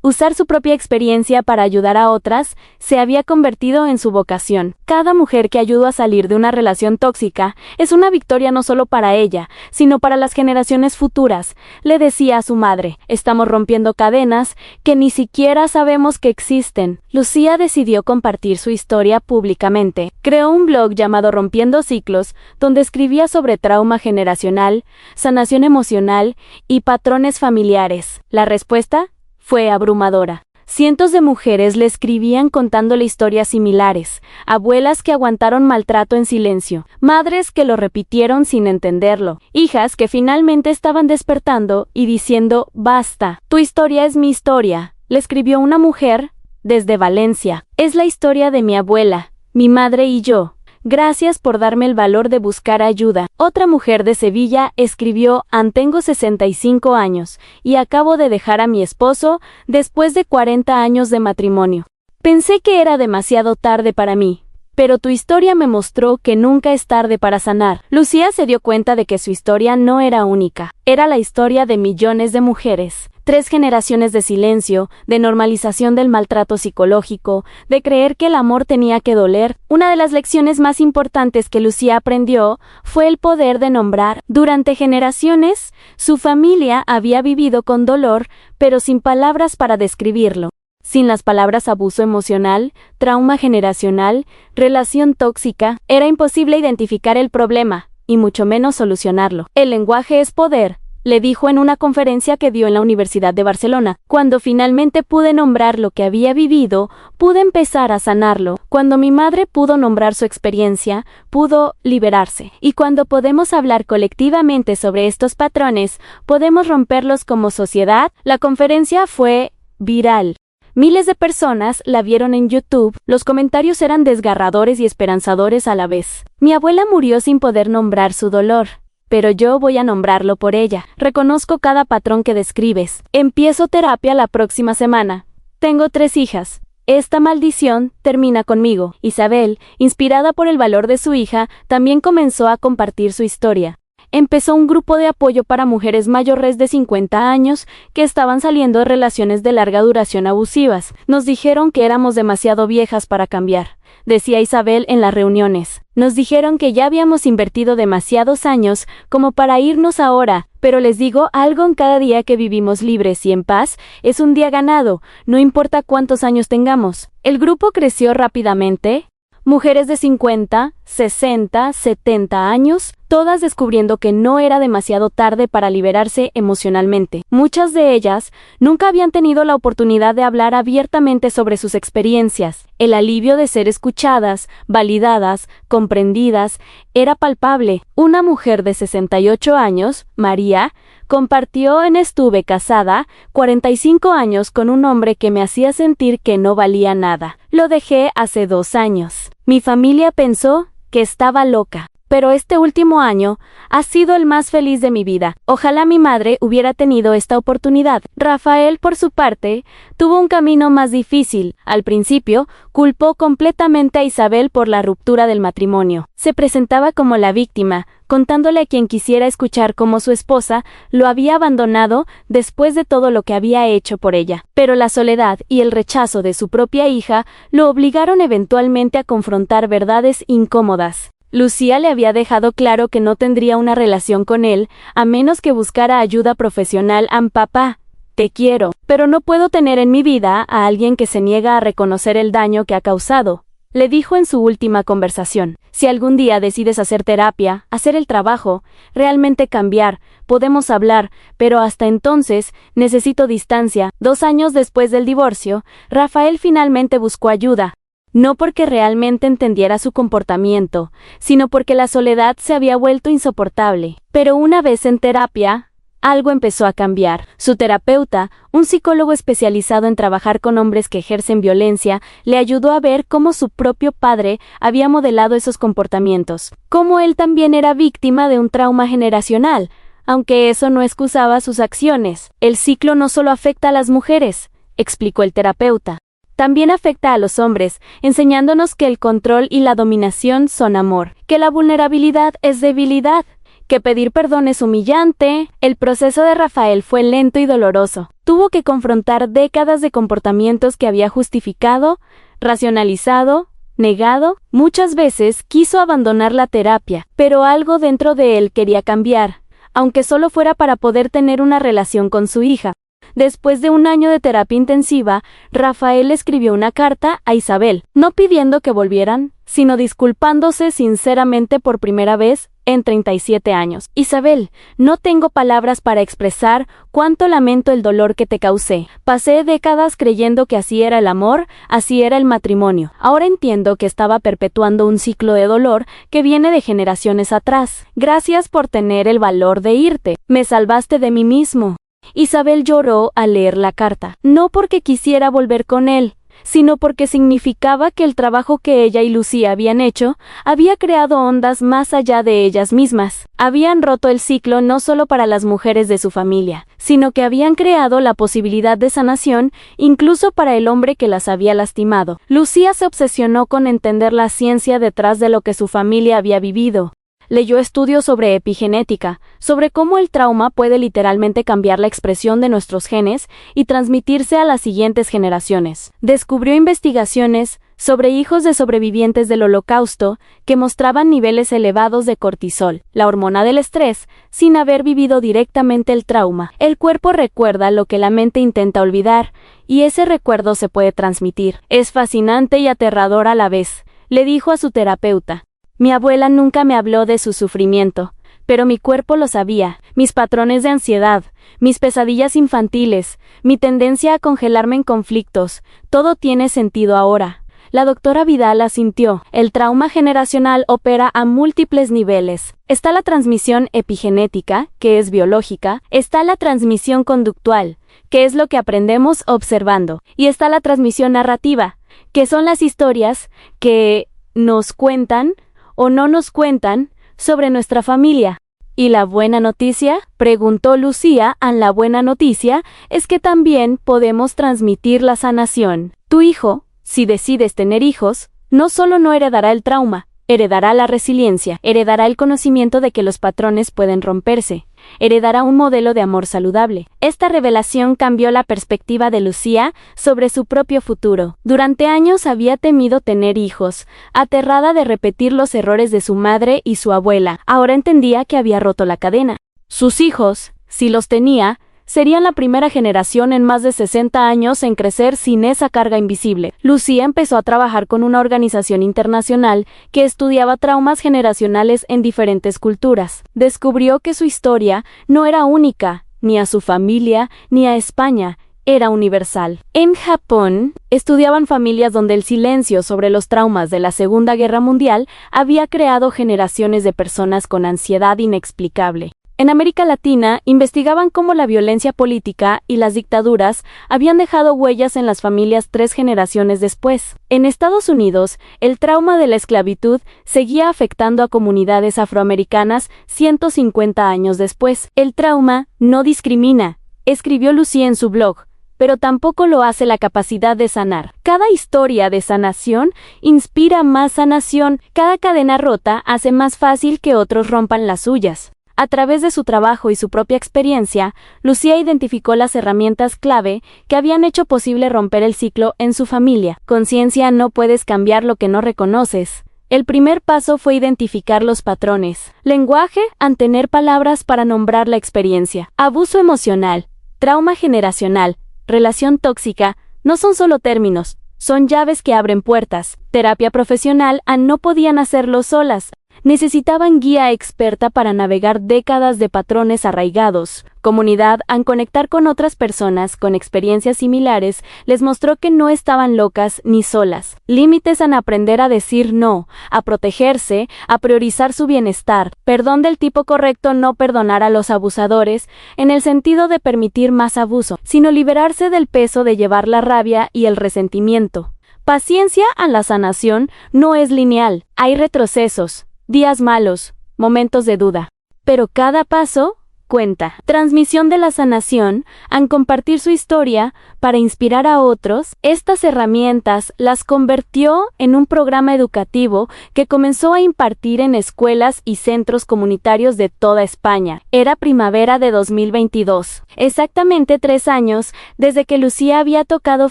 Usar su propia experiencia para ayudar a otras se había convertido en su vocación. Cada mujer que ayudó a salir de una relación tóxica es una victoria no solo para ella, sino para las generaciones futuras, le decía a su madre. Estamos rompiendo cadenas que ni siquiera sabemos que existen. Lucía decidió compartir su historia públicamente. Creó un blog llamado Rompiendo Ciclos, donde escribía sobre trauma generacional, sanación emocional y patrones familiares. La respuesta fue abrumadora. Cientos de mujeres le escribían contándole historias similares, abuelas que aguantaron maltrato en silencio, madres que lo repitieron sin entenderlo, hijas que finalmente estaban despertando y diciendo, basta, tu historia es mi historia, le escribió una mujer desde Valencia. Es la historia de mi abuela, mi madre y yo. Gracias por darme el valor de buscar ayuda. Otra mujer de Sevilla escribió, tengo 65 años y acabo de dejar a mi esposo después de 40 años de matrimonio. Pensé que era demasiado tarde para mí, pero tu historia me mostró que nunca es tarde para sanar. Lucía se dio cuenta de que su historia no era única, era la historia de millones de mujeres. 3 generaciones de silencio, de normalización del maltrato psicológico, de creer que el amor tenía que doler. Una de las lecciones más importantes que Lucía aprendió fue el poder de nombrar. Durante generaciones, su familia había vivido con dolor, pero sin palabras para describirlo. Sin las palabras abuso emocional, trauma generacional, relación tóxica, era imposible identificar el problema, y mucho menos solucionarlo. El lenguaje es poder, le dijo en una conferencia que dio en la Universidad de Barcelona. Cuando finalmente pude nombrar lo que había vivido, pude empezar a sanarlo. Cuando mi madre pudo nombrar su experiencia, pudo liberarse. Y cuando podemos hablar colectivamente sobre estos patrones, podemos romperlos como sociedad. La conferencia fue viral. Miles de personas la vieron en YouTube, los comentarios eran desgarradores y esperanzadores a la vez. Mi abuela murió sin poder nombrar su dolor. Pero yo voy a nombrarlo por ella. Reconozco cada patrón que describes. Empiezo terapia la próxima semana. Tengo 3 hijas. Esta maldición termina conmigo. Isabel, inspirada por el valor de su hija, también comenzó a compartir su historia. Empezó un grupo de apoyo para mujeres mayores de 50 años que estaban saliendo de relaciones de larga duración abusivas. Nos dijeron que éramos demasiado viejas para cambiar, decía Isabel en las reuniones. Nos dijeron que ya habíamos invertido demasiados años como para irnos ahora, pero les digo algo, en cada día que vivimos libres y en paz es un día ganado, no importa cuántos años tengamos. El grupo creció rápidamente. Mujeres de 50, 60, 70 años, todas descubriendo que no era demasiado tarde para liberarse emocionalmente. Muchas de ellas nunca habían tenido la oportunidad de hablar abiertamente sobre sus experiencias. El alivio de ser escuchadas, validadas, comprendidas, era palpable. Una mujer de 68 años, María, compartió en estuve casada 45 años con un hombre que me hacía sentir que no valía nada. Lo dejé hace 2 años. Mi familia pensó que estaba loca, pero este último año ha sido el más feliz de mi vida. Ojalá mi madre hubiera tenido esta oportunidad. Rafael, por su parte, tuvo un camino más difícil. Al principio, culpó completamente a Isabel por la ruptura del matrimonio. Se presentaba como la víctima, contándole a quien quisiera escuchar cómo su esposa lo había abandonado después de todo lo que había hecho por ella. Pero la soledad y el rechazo de su propia hija lo obligaron eventualmente a confrontar verdades incómodas. Lucía le había dejado claro que no tendría una relación con él, a menos que buscara ayuda profesional. Papá, te quiero, pero no puedo tener en mi vida a alguien que se niega a reconocer el daño que ha causado, le dijo en su última conversación. Si algún día decides hacer terapia, hacer el trabajo, realmente cambiar, podemos hablar, pero hasta entonces necesito distancia. 2 años después del divorcio, Rafael finalmente buscó ayuda. No porque realmente entendiera su comportamiento, sino porque la soledad se había vuelto insoportable. Pero una vez en terapia, algo empezó a cambiar. Su terapeuta, un psicólogo especializado en trabajar con hombres que ejercen violencia, le ayudó a ver cómo su propio padre había modelado esos comportamientos, cómo él también era víctima de un trauma generacional, aunque eso no excusaba sus acciones. El ciclo no solo afecta a las mujeres, explicó el terapeuta. También afecta a los hombres, enseñándonos que el control y la dominación son amor, que la vulnerabilidad es debilidad, que pedir perdón es humillante. El proceso de Rafael fue lento y doloroso. Tuvo que confrontar décadas de comportamientos que había justificado, racionalizado, negado. Muchas veces quiso abandonar la terapia, pero algo dentro de él quería cambiar, aunque solo fuera para poder tener una relación con su hija. Después de 1 año de terapia intensiva, Rafael escribió una carta a Isabel, no pidiendo que volvieran, sino disculpándose sinceramente por primera vez en 37 años. Isabel, no tengo palabras para expresar cuánto lamento el dolor que te causé. Pasé décadas creyendo que así era el amor, así era el matrimonio. Ahora entiendo que estaba perpetuando un ciclo de dolor que viene de generaciones atrás. Gracias por tener el valor de irte. Me salvaste de mí mismo. Isabel lloró al leer la carta, no porque quisiera volver con él, sino porque significaba que el trabajo que ella y Lucía habían hecho había creado ondas más allá de ellas mismas. Habían roto el ciclo no solo para las mujeres de su familia, sino que habían creado la posibilidad de sanación incluso para el hombre que las había lastimado. Lucía se obsesionó con entender la ciencia detrás de lo que su familia había vivido. Leyó estudios sobre epigenética, sobre cómo el trauma puede literalmente cambiar la expresión de nuestros genes y transmitirse a las siguientes generaciones. Descubrió investigaciones sobre hijos de sobrevivientes del Holocausto que mostraban niveles elevados de cortisol, la hormona del estrés, sin haber vivido directamente el trauma. El cuerpo recuerda lo que la mente intenta olvidar, y ese recuerdo se puede transmitir. Es fascinante y aterrador a la vez, le dijo a su terapeuta. Mi abuela nunca me habló de su sufrimiento, pero mi cuerpo lo sabía, mis patrones de ansiedad, mis pesadillas infantiles, mi tendencia a congelarme en conflictos, todo tiene sentido ahora. La doctora Vidal asintió. El trauma generacional opera a múltiples niveles. Está la transmisión epigenética, que es biológica, está la transmisión conductual, que es lo que aprendemos observando, y está la transmisión narrativa, que son las historias que nos cuentan o no nos cuentan sobre nuestra familia. ¿Y la buena noticia?, preguntó Lucía. La buena noticia es que también podemos transmitir la sanación. Tu hijo, si decides tener hijos, no solo no heredará el trauma, heredará la resiliencia, heredará el conocimiento de que los patrones pueden romperse, heredará un modelo de amor saludable. Esta revelación cambió la perspectiva de Lucía sobre su propio futuro. Durante años había temido tener hijos, aterrada de repetir los errores de su madre y su abuela. Ahora entendía que había roto la cadena. Sus hijos, si los tenía, serían la primera generación en más de 60 años en crecer sin esa carga invisible. Lucía empezó a trabajar con una organización internacional que estudiaba traumas generacionales en diferentes culturas. Descubrió que su historia no era única, ni a su familia, ni a España, era universal. En Japón, estudiaban familias donde el silencio sobre los traumas de la Segunda Guerra Mundial había creado generaciones de personas con ansiedad inexplicable. En América Latina, investigaban cómo la violencia política y las dictaduras habían dejado huellas en las familias 3 generaciones después. En Estados Unidos, el trauma de la esclavitud seguía afectando a comunidades afroamericanas 150 años después. El trauma no discrimina, escribió Lucía en su blog, pero tampoco lo hace la capacidad de sanar. Cada historia de sanación inspira más sanación. Cada cadena rota hace más fácil que otros rompan las suyas. A través de su trabajo y su propia experiencia, Lucía identificó las herramientas clave que habían hecho posible romper el ciclo en su familia. Conciencia: no puedes cambiar lo que no reconoces. El primer paso fue identificar los patrones. Lenguaje: tener palabras para nombrar la experiencia. Abuso emocional, trauma generacional, relación tóxica, no son solo términos, son llaves que abren puertas. Terapia profesional: no podían hacerlo solas. Necesitaban guía experta para navegar décadas de patrones arraigados. Comunidad: conectar con otras personas con experiencias similares les mostró que no estaban locas ni solas. Límites: aprender a decir no, a protegerse, a priorizar su bienestar. Perdón del tipo correcto: no perdonar a los abusadores en el sentido de permitir más abuso, sino liberarse del peso de llevar la rabia y el resentimiento. Paciencia: la sanación no es lineal, hay retrocesos, días malos, momentos de duda. Pero cada paso cuenta. Transmisión de la sanación: compartir su historia para inspirar a otros. Estas herramientas las convirtió en un programa educativo que comenzó a impartir en escuelas y centros comunitarios de toda España. Era primavera de 2022. Exactamente 3 años desde que Lucía había tocado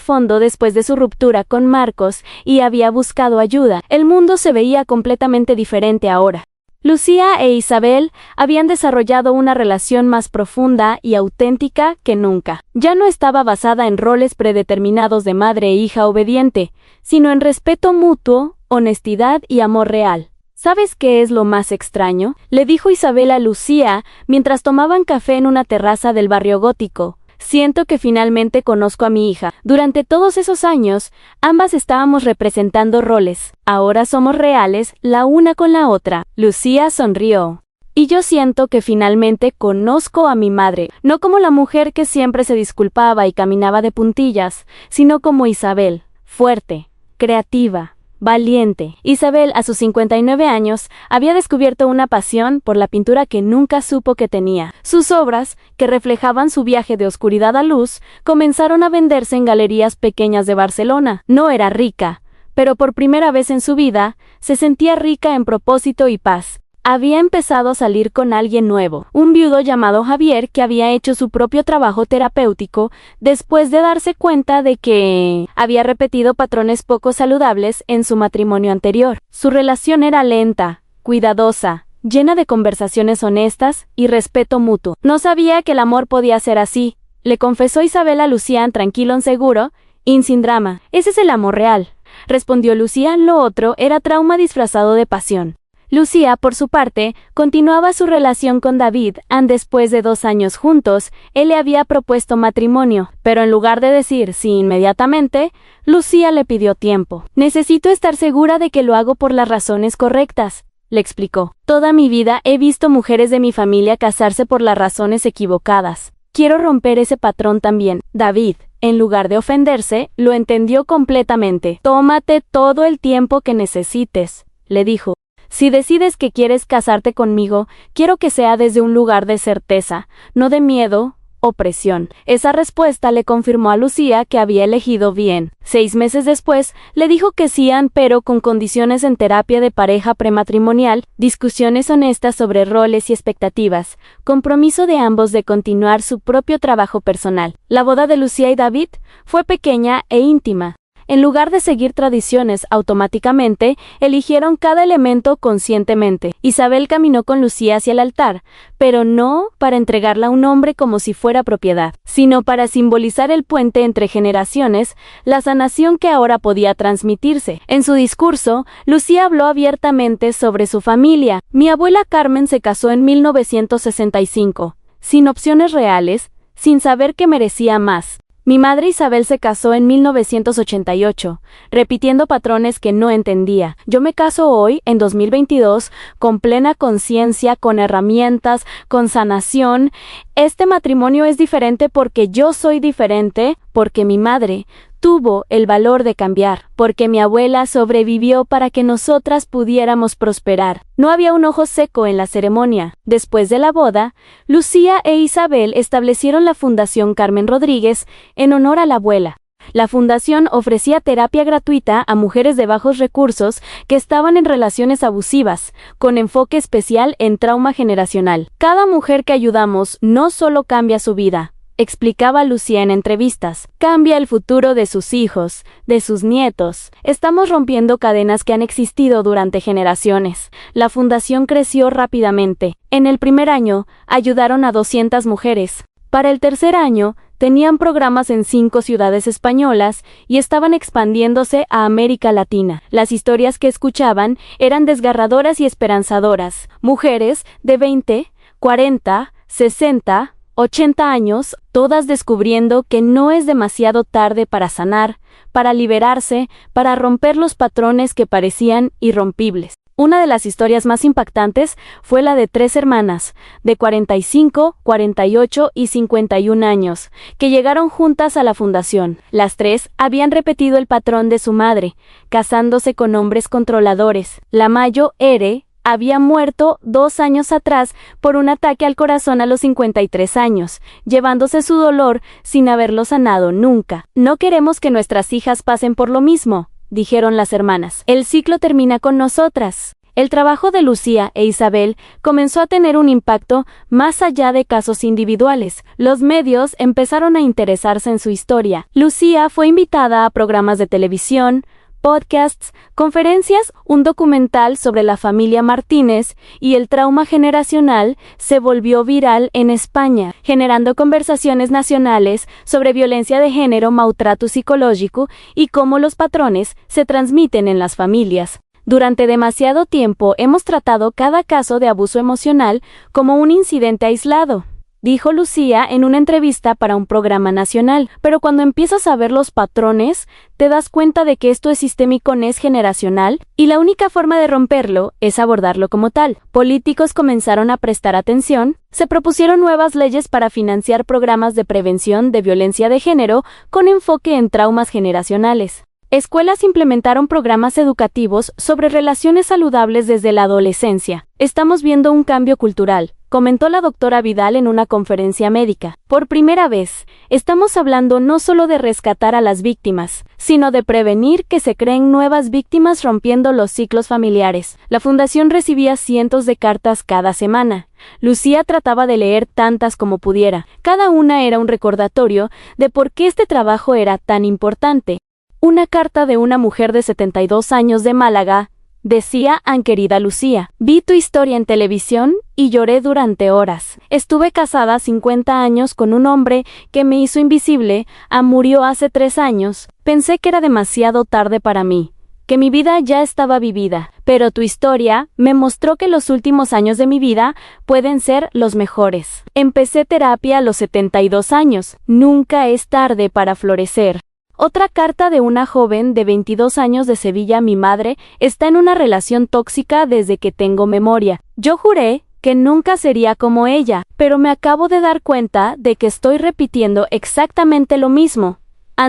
fondo después de su ruptura con Marcos y había buscado ayuda. El mundo se veía completamente diferente ahora. Lucía e Isabel habían desarrollado una relación más profunda y auténtica que nunca. Ya no estaba basada en roles predeterminados de madre e hija obediente, sino en respeto mutuo, honestidad y amor real. ¿Sabes qué es lo más extraño?, le dijo Isabel a Lucía mientras tomaban café en una terraza del barrio gótico. Siento que finalmente conozco a mi hija. Durante todos esos años, ambas estábamos representando roles. Ahora somos reales, la una con la otra. Lucía sonrió. Y yo siento que finalmente conozco a mi madre, no como la mujer que siempre se disculpaba y caminaba de puntillas, sino como Isabel, fuerte, creativa, valiente. Isabel, a sus 59 años, había descubierto una pasión por la pintura que nunca supo que tenía. Sus obras, que reflejaban su viaje de oscuridad a luz, comenzaron a venderse en galerías pequeñas de Barcelona. No era rica, pero por primera vez en su vida, se sentía rica en propósito y paz. Había empezado a salir con alguien nuevo, un viudo llamado Javier que había hecho su propio trabajo terapéutico después de darse cuenta de que había repetido patrones poco saludables en su matrimonio anterior. Su relación era lenta, cuidadosa, llena de conversaciones honestas y respeto mutuo. No sabía que el amor podía ser así, le confesó Isabel a Lucián tranquilo, seguro y sin drama. Ese es el amor real, respondió Lucián. Lo otro era trauma disfrazado de pasión. Lucía, por su parte, continuaba su relación con David. Después de 2 años juntos, él le había propuesto matrimonio, pero en lugar de decir sí inmediatamente, Lucía le pidió tiempo. Necesito estar segura de que lo hago por las razones correctas, le explicó. Toda mi vida he visto mujeres de mi familia casarse por las razones equivocadas. Quiero romper ese patrón también. David, en lugar de ofenderse, lo entendió completamente. Tómate todo el tiempo que necesites, le dijo. Si decides que quieres casarte conmigo, quiero que sea desde un lugar de certeza, no de miedo o presión. Esa respuesta le confirmó a Lucía que había elegido bien. 6 meses después, le dijo que sí, pero con condiciones en terapia de pareja prematrimonial, discusiones honestas sobre roles y expectativas, compromiso de ambos de continuar su propio trabajo personal. La boda de Lucía y David fue pequeña e íntima. En lugar de seguir tradiciones automáticamente, eligieron cada elemento conscientemente. Isabel caminó con Lucía hacia el altar, pero no para entregarla a un hombre como si fuera propiedad, sino para simbolizar el puente entre generaciones, la sanación que ahora podía transmitirse. En su discurso, Lucía habló abiertamente sobre su familia. Mi abuela Carmen se casó en 1965, sin opciones reales, sin saber que merecía más. Mi madre Isabel se casó en 1988, repitiendo patrones que no entendía. Yo me caso hoy, en 2022, con plena conciencia, con herramientas, con sanación. Este matrimonio es diferente porque yo soy diferente, porque mi madre tuvo el valor de cambiar, porque mi abuela sobrevivió para que nosotras pudiéramos prosperar. No había un ojo seco en la ceremonia. Después de la boda, Lucía e Isabel establecieron la Fundación Carmen Rodríguez en honor a la abuela. La fundación ofrecía terapia gratuita a mujeres de bajos recursos que estaban en relaciones abusivas, con enfoque especial en trauma generacional. Cada mujer que ayudamos no solo cambia su vida, explicaba Lucía en entrevistas, cambia el futuro de sus hijos, de sus nietos. Estamos rompiendo cadenas que han existido durante generaciones. La fundación creció rápidamente. En el primer año, ayudaron a 200 mujeres. Para el tercer año, tenían programas en 5 ciudades españolas y estaban expandiéndose a América Latina. Las historias que escuchaban eran desgarradoras y esperanzadoras. Mujeres de 20, 40, 60, 80 años, todas descubriendo que no es demasiado tarde para sanar, para liberarse, para romper los patrones que parecían irrompibles. Una de las historias más impactantes fue la de 3 hermanas, de 45, 48 y 51 años, que llegaron juntas a la fundación. Las 3 habían repetido el patrón de su madre, casándose con hombres controladores. La mayor, Ere, había muerto 2 años atrás por un ataque al corazón a los 53 años, llevándose su dolor sin haberlo sanado nunca. No queremos que nuestras hijas pasen por lo mismo, dijeron las hermanas. El ciclo termina con nosotras. El trabajo de Lucía e Isabel comenzó a tener un impacto más allá de casos individuales. Los medios empezaron a interesarse en su historia. Lucía fue invitada a programas de televisión, podcasts, conferencias, un documental sobre la familia Martínez y el trauma generacional se volvió viral en España, generando conversaciones nacionales sobre violencia de género, maltrato psicológico y cómo los patrones se transmiten en las familias. Durante demasiado tiempo hemos tratado cada caso de abuso emocional como un incidente aislado, dijo Lucía en una entrevista para un programa nacional. Pero cuando empiezas a ver los patrones, te das cuenta de que esto es sistémico, es generacional, y la única forma de romperlo es abordarlo como tal. Políticos comenzaron a prestar atención, se propusieron nuevas leyes para financiar programas de prevención de violencia de género con enfoque en traumas generacionales. Escuelas implementaron programas educativos sobre relaciones saludables desde la adolescencia. Estamos viendo un cambio cultural, comentó la doctora Vidal en una conferencia médica. Por primera vez, estamos hablando no solo de rescatar a las víctimas, sino de prevenir que se creen nuevas víctimas rompiendo los ciclos familiares. La fundación recibía cientos de cartas cada semana. Lucía trataba de leer tantas como pudiera. Cada una era un recordatorio de por qué este trabajo era tan importante. Una carta de una mujer de 72 años de Málaga decía: querida Lucía, vi tu historia en televisión y lloré durante horas. Estuve casada 50 años con un hombre que me hizo invisible, murió hace 3 años. Pensé que era demasiado tarde para mí, que mi vida ya estaba vivida, pero tu historia me mostró que los últimos años de mi vida pueden ser los mejores. Empecé terapia a los 72 años. Nunca es tarde para florecer. Otra carta de una joven de 22 años de Sevilla: mi madre está en una relación tóxica desde que tengo memoria. Yo juré que nunca sería como ella, pero me acabo de dar cuenta de que estoy repitiendo exactamente lo mismo.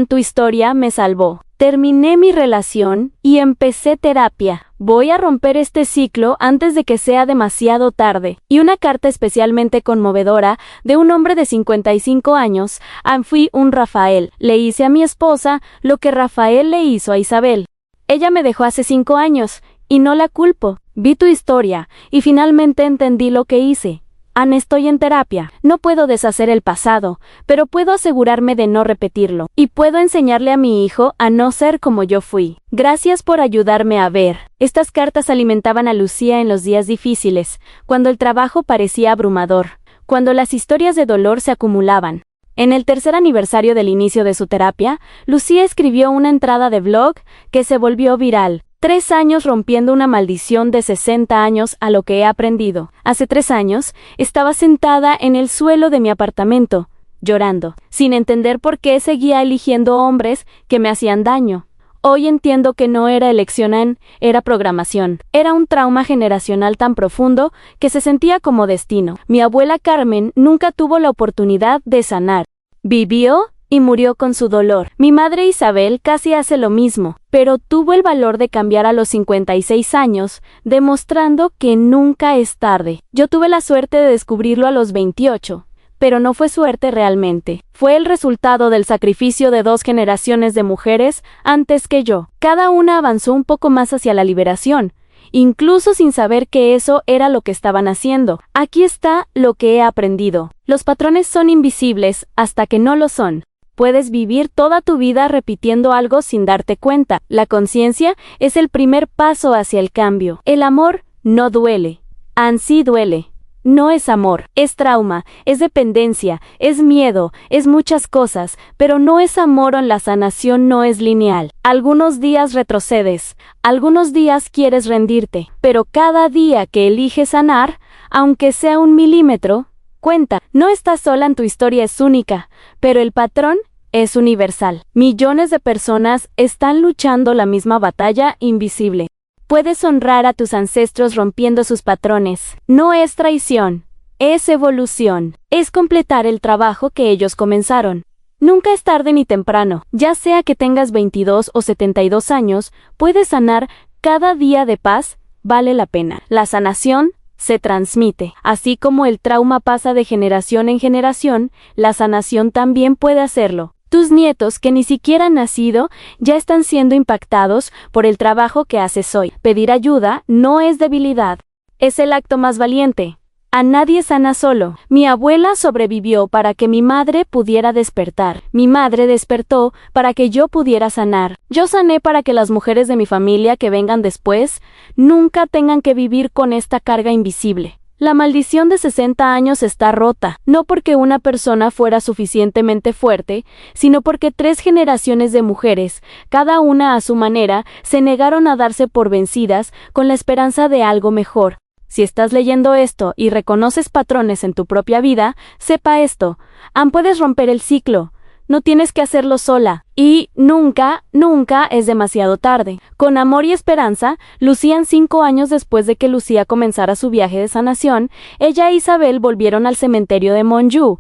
Tu historia me salvó. Terminé mi relación y empecé terapia. Voy a romper este ciclo antes de que sea demasiado tarde. Y una carta especialmente conmovedora de un hombre de 55 años. Fui un Rafael. Le hice a mi esposa lo que Rafael le hizo a Isabel. Ella me dejó hace 5 años y no la culpo. Vi tu historia y finalmente entendí lo que hice. Estoy en terapia. No puedo deshacer el pasado, pero puedo asegurarme de no repetirlo. Y puedo enseñarle a mi hijo a no ser como yo fui. Gracias por ayudarme a ver. Estas cartas alimentaban a Lucía en los días difíciles, cuando el trabajo parecía abrumador, cuando las historias de dolor se acumulaban. En el 3er aniversario del inicio de su terapia, Lucía escribió una entrada de blog que se volvió viral. 3 años rompiendo una maldición de 60 años a lo que he aprendido. Hace 3 años, estaba sentada en el suelo de mi apartamento, llorando, sin entender por qué seguía eligiendo hombres que me hacían daño. Hoy entiendo que no era elección, era programación. Era un trauma generacional tan profundo que se sentía como destino. Mi abuela Carmen nunca tuvo la oportunidad de sanar. Vivió y murió con su dolor. Mi madre Isabel casi hace lo mismo, pero tuvo el valor de cambiar a los 56 años, demostrando que nunca es tarde. Yo tuve la suerte de descubrirlo a los 28, pero no fue suerte realmente. Fue el resultado del sacrificio de 2 generaciones de mujeres antes que yo. Cada una avanzó un poco más hacia la liberación, incluso sin saber que eso era lo que estaban haciendo. Aquí está lo que he aprendido. Los patrones son invisibles hasta que no lo son. Puedes vivir toda tu vida repitiendo algo sin darte cuenta. La conciencia es el primer paso hacia el cambio. El amor no duele. Sí duele. No es amor, es trauma, es dependencia, es miedo, es muchas cosas, pero no es amor. La sanación no es lineal. Algunos días retrocedes, algunos días quieres rendirte, pero cada día que eliges sanar, aunque sea 1 milímetro, cuenta. No estás sola, tu historia es única, pero el patrón es universal. Millones de personas están luchando la misma batalla invisible. Puedes honrar a tus ancestros rompiendo sus patrones. No es traición, es evolución. Es completar el trabajo que ellos comenzaron. Nunca es tarde ni temprano. Ya sea que tengas 22 o 72 años, puedes sanar. Cada día de paz vale la pena. La sanación se transmite. Así como el trauma pasa de generación en generación, la sanación también puede hacerlo. Tus nietos, que ni siquiera han nacido, ya están siendo impactados por el trabajo que haces hoy. Pedir ayuda no es debilidad, es el acto más valiente. A nadie sana solo. Mi abuela sobrevivió para que mi madre pudiera despertar. Mi madre despertó para que yo pudiera sanar. Yo sané para que las mujeres de mi familia que vengan después nunca tengan que vivir con esta carga invisible. La maldición de 60 años está rota, no porque una persona fuera suficientemente fuerte, sino porque 3 generaciones de mujeres, cada una a su manera, se negaron a darse por vencidas con la esperanza de algo mejor. Si estás leyendo esto y reconoces patrones en tu propia vida, sepa esto: puedes romper el ciclo. No tienes que hacerlo sola. Y nunca, nunca es demasiado tarde. Con amor y esperanza, Lucía, 5 años después de que Lucía comenzara su viaje de sanación, ella e Isabel volvieron al cementerio de Monju.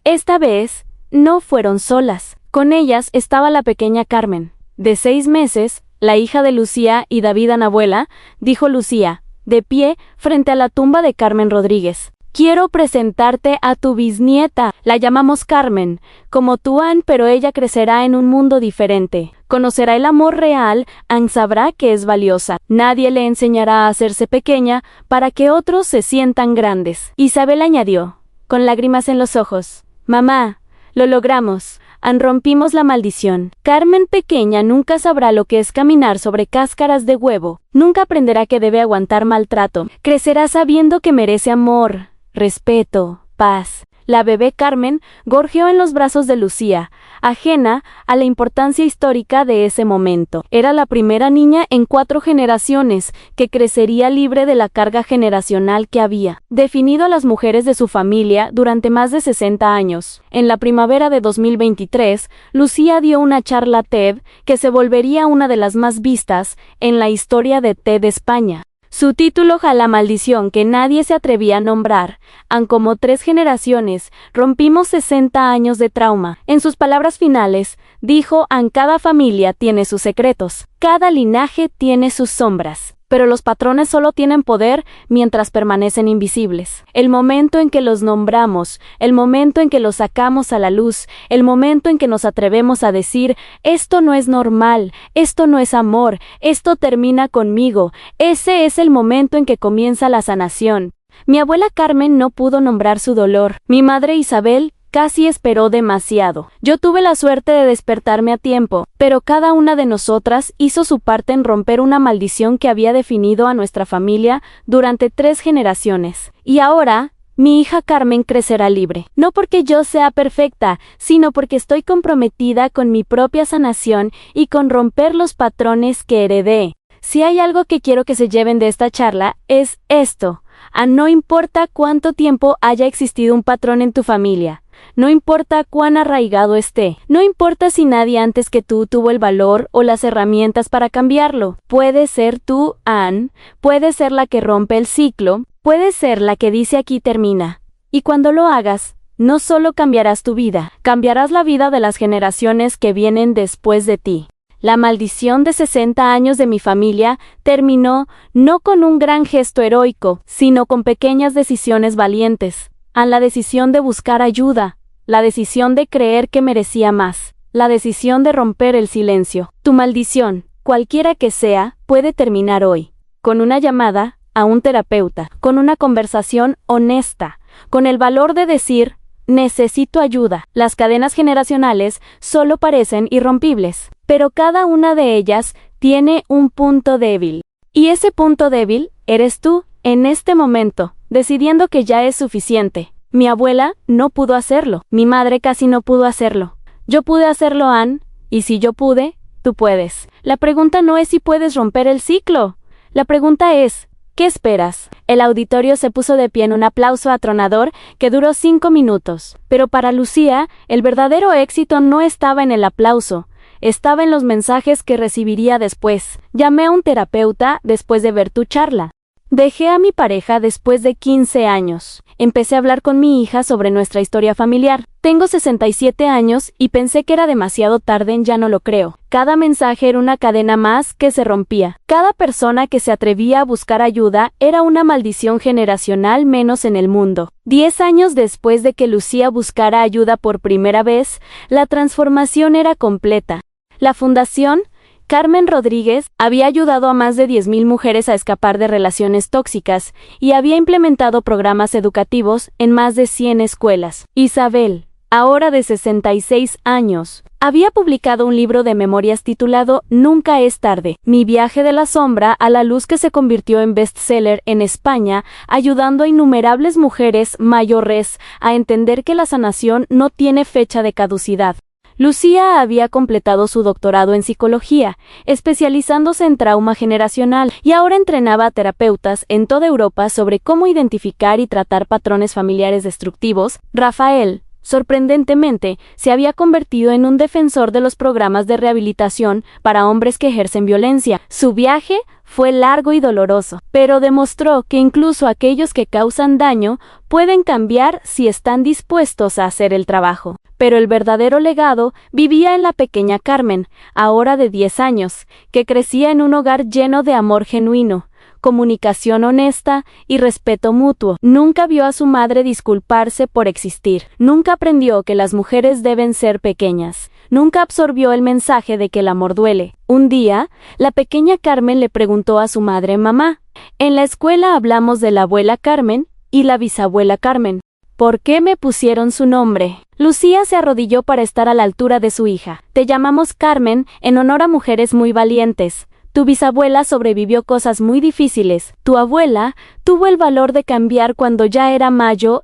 Esta vez, no fueron solas. Con ellas estaba la pequeña Carmen, de 6 meses, la hija de Lucía y David Anabuela, dijo Lucía, de pie frente a la tumba de Carmen Rodríguez. Quiero presentarte a tu bisnieta. La llamamos Carmen, como tú, Anne, pero ella crecerá en un mundo diferente. Conocerá el amor real, Anne sabrá que es valiosa. Nadie le enseñará a hacerse pequeña para que otros se sientan grandes. Isabel añadió, con lágrimas en los ojos. Mamá, lo logramos. Anne, rompimos la maldición. Carmen pequeña nunca sabrá lo que es caminar sobre cáscaras de huevo. Nunca aprenderá que debe aguantar maltrato. Crecerá sabiendo que merece amor, respeto, paz. La bebé Carmen gorjeó en los brazos de Lucía, ajena a la importancia histórica de ese momento. Era la primera niña en 4 generaciones que crecería libre de la carga generacional que había definido a las mujeres de su familia durante más de 60 años. En la primavera de 2023, Lucía dio una charla TED que se volvería una de las más vistas en la historia de TED España. Su título, La maldición que nadie se atrevía a nombrar. Han como 3 generaciones, rompimos 60 años de trauma. En sus palabras finales, dijo, cada familia tiene sus secretos, cada linaje tiene sus sombras. Pero los patrones solo tienen poder mientras permanecen invisibles. El momento en que los nombramos, el momento en que los sacamos a la luz, el momento en que nos atrevemos a decir, esto no es normal, esto no es amor, esto termina conmigo, ese es el momento en que comienza la sanación. Mi abuela Carmen no pudo nombrar su dolor. Mi madre Isabel casi esperó demasiado. Yo tuve la suerte de despertarme a tiempo, pero cada una de nosotras hizo su parte en romper una maldición que había definido a nuestra familia durante 3 generaciones. Y ahora, mi hija Carmen crecerá libre. No porque yo sea perfecta, sino porque estoy comprometida con mi propia sanación y con romper los patrones que heredé. Si hay algo que quiero que se lleven de esta charla, es esto. No importa cuánto tiempo haya existido un patrón en tu familia. No importa cuán arraigado esté, no importa si nadie antes que tú tuvo el valor o las herramientas para cambiarlo. Puedes ser tú, Anne, puedes ser la que rompe el ciclo, puedes ser la que dice aquí termina. Y cuando lo hagas, no solo cambiarás tu vida, cambiarás la vida de las generaciones que vienen después de ti. La maldición de 60 años de mi familia terminó no con un gran gesto heroico, sino con pequeñas decisiones valientes. La decisión de buscar ayuda, la decisión de creer que merecía más, la decisión de romper el silencio. Tu maldición, cualquiera que sea, puede terminar hoy, con una llamada a un terapeuta, con una conversación honesta, con el valor de decir, necesito ayuda. Las cadenas generacionales solo parecen irrompibles, pero cada una de ellas tiene un punto débil. Y ese punto débil eres tú, en este momento, decidiendo que ya es suficiente. Mi abuela no pudo hacerlo, mi madre casi no pudo hacerlo. Yo pude hacerlo, Anne, y si yo pude, tú puedes. La pregunta no es si puedes romper el ciclo. La pregunta es, ¿qué esperas? El auditorio se puso de pie en un aplauso atronador que duró 5 minutos. Pero para Lucía, el verdadero éxito no estaba en el aplauso. Estaba en los mensajes que recibiría después. Llamé a un terapeuta después de ver tu charla. Dejé a mi pareja después de 15 años. Empecé a hablar con mi hija sobre nuestra historia familiar. Tengo 67 años y pensé que era demasiado tarde en Ya no lo creo. Cada mensaje era una cadena más que se rompía. Cada persona que se atrevía a buscar ayuda era una maldición generacional menos en el mundo. 10 años después de que Lucía buscara ayuda por primera vez, la transformación era completa. La Fundación Carmen Rodríguez había ayudado a más de 10,000 mujeres a escapar de relaciones tóxicas y había implementado programas educativos en más de 100 escuelas. Isabel, ahora de 66 años, había publicado un libro de memorias titulado Nunca es tarde, mi viaje de la sombra a la luz, que se convirtió en bestseller en España, ayudando a innumerables mujeres mayores a entender que la sanación no tiene fecha de caducidad. Lucía había completado su doctorado en psicología, especializándose en trauma generacional, y ahora entrenaba a terapeutas en toda Europa sobre cómo identificar y tratar patrones familiares destructivos. Rafael, sorprendentemente, se había convertido en un defensor de los programas de rehabilitación para hombres que ejercen violencia. Su viaje fue largo y doloroso, pero demostró que incluso aquellos que causan daño pueden cambiar si están dispuestos a hacer el trabajo. Pero el verdadero legado vivía en la pequeña Carmen, ahora de 10 años, que crecía en un hogar lleno de amor genuino, comunicación honesta y respeto mutuo. Nunca vio a su madre disculparse por existir. Nunca aprendió que las mujeres deben ser pequeñas. Nunca absorbió el mensaje de que el amor duele. Un día, la pequeña Carmen le preguntó a su madre: «Mamá, en la escuela hablamos de la abuela Carmen y la bisabuela Carmen. ¿Por qué me pusieron su nombre?». Lucía se arrodilló para estar a la altura de su hija. «Te llamamos Carmen en honor a mujeres muy valientes. Tu bisabuela sobrevivió cosas muy difíciles. Tu abuela tuvo el valor de cambiar cuando ya era mayo,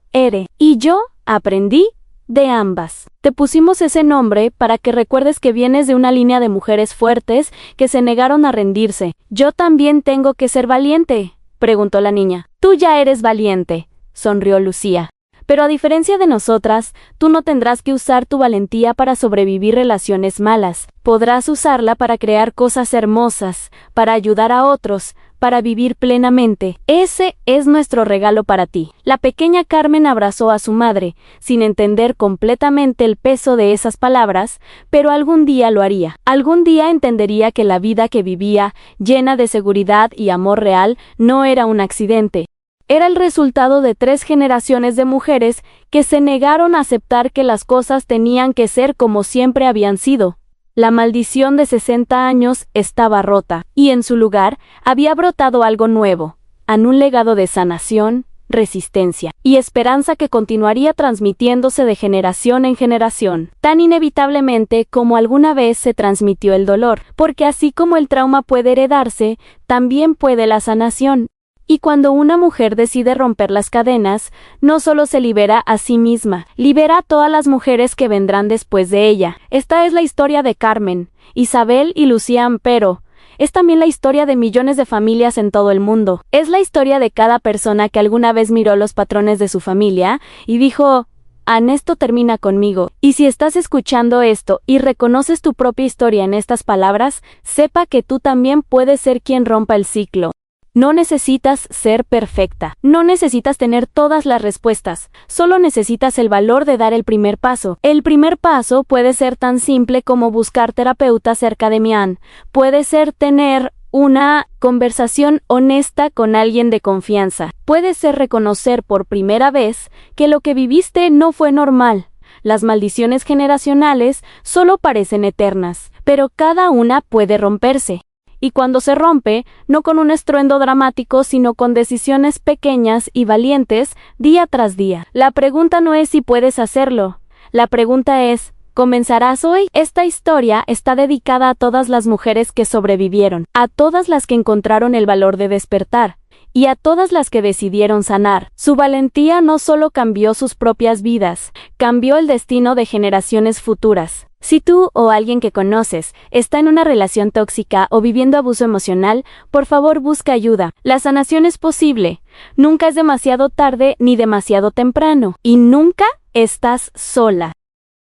y yo aprendí de ambas. Te pusimos ese nombre para que recuerdes que vienes de una línea de mujeres fuertes que se negaron a rendirse». «¿Yo también tengo que ser valiente?», preguntó la niña. «Tú ya eres valiente», sonrió Lucía. «Pero a diferencia de nosotras, tú no tendrás que usar tu valentía para sobrevivir relaciones malas. Podrás usarla para crear cosas hermosas, para ayudar a otros, para vivir plenamente. Ese es nuestro regalo para ti». La pequeña Carmen abrazó a su madre, sin entender completamente el peso de esas palabras, pero algún día lo haría. Algún día entendería que la vida que vivía, llena de seguridad y amor real, no era un accidente. Era el resultado de 3 generaciones de mujeres que se negaron a aceptar que las cosas tenían que ser como siempre habían sido. La maldición de 60 años estaba rota, y en su lugar había brotado algo nuevo, un legado de sanación, resistencia y esperanza que continuaría transmitiéndose de generación en generación, tan inevitablemente como alguna vez se transmitió el dolor, porque así como el trauma puede heredarse, también puede la sanación. Y cuando una mujer decide romper las cadenas, no solo se libera a sí misma, libera a todas las mujeres que vendrán después de ella. Esta es la historia de Carmen, Isabel y Lucía Ampero. Es también la historia de millones de familias en todo el mundo. Es la historia de cada persona que alguna vez miró los patrones de su familia y dijo: «Esto termina conmigo». Y si estás escuchando esto y reconoces tu propia historia en estas palabras, sepa que tú también puedes ser quien rompa el ciclo. No necesitas ser perfecta, no necesitas tener todas las respuestas, solo necesitas el valor de dar el primer paso. El primer paso puede ser tan simple como buscar terapeuta cerca de Mian, puede ser tener una conversación honesta con alguien de confianza, puede ser reconocer por primera vez que lo que viviste no fue normal. Las maldiciones generacionales solo parecen eternas, pero cada una puede romperse. Y cuando se rompe, no con un estruendo dramático, sino con decisiones pequeñas y valientes, día tras día. La pregunta no es si puedes hacerlo. La pregunta es: ¿comenzarás hoy? Esta historia está dedicada a todas las mujeres que sobrevivieron, a todas las que encontraron el valor de despertar, y a todas las que decidieron sanar. Su valentía no solo cambió sus propias vidas, cambió el destino de generaciones futuras. Si tú o alguien que conoces está en una relación tóxica o viviendo abuso emocional, por favor busca ayuda. La sanación es posible. Nunca es demasiado tarde ni demasiado temprano. Y nunca estás sola.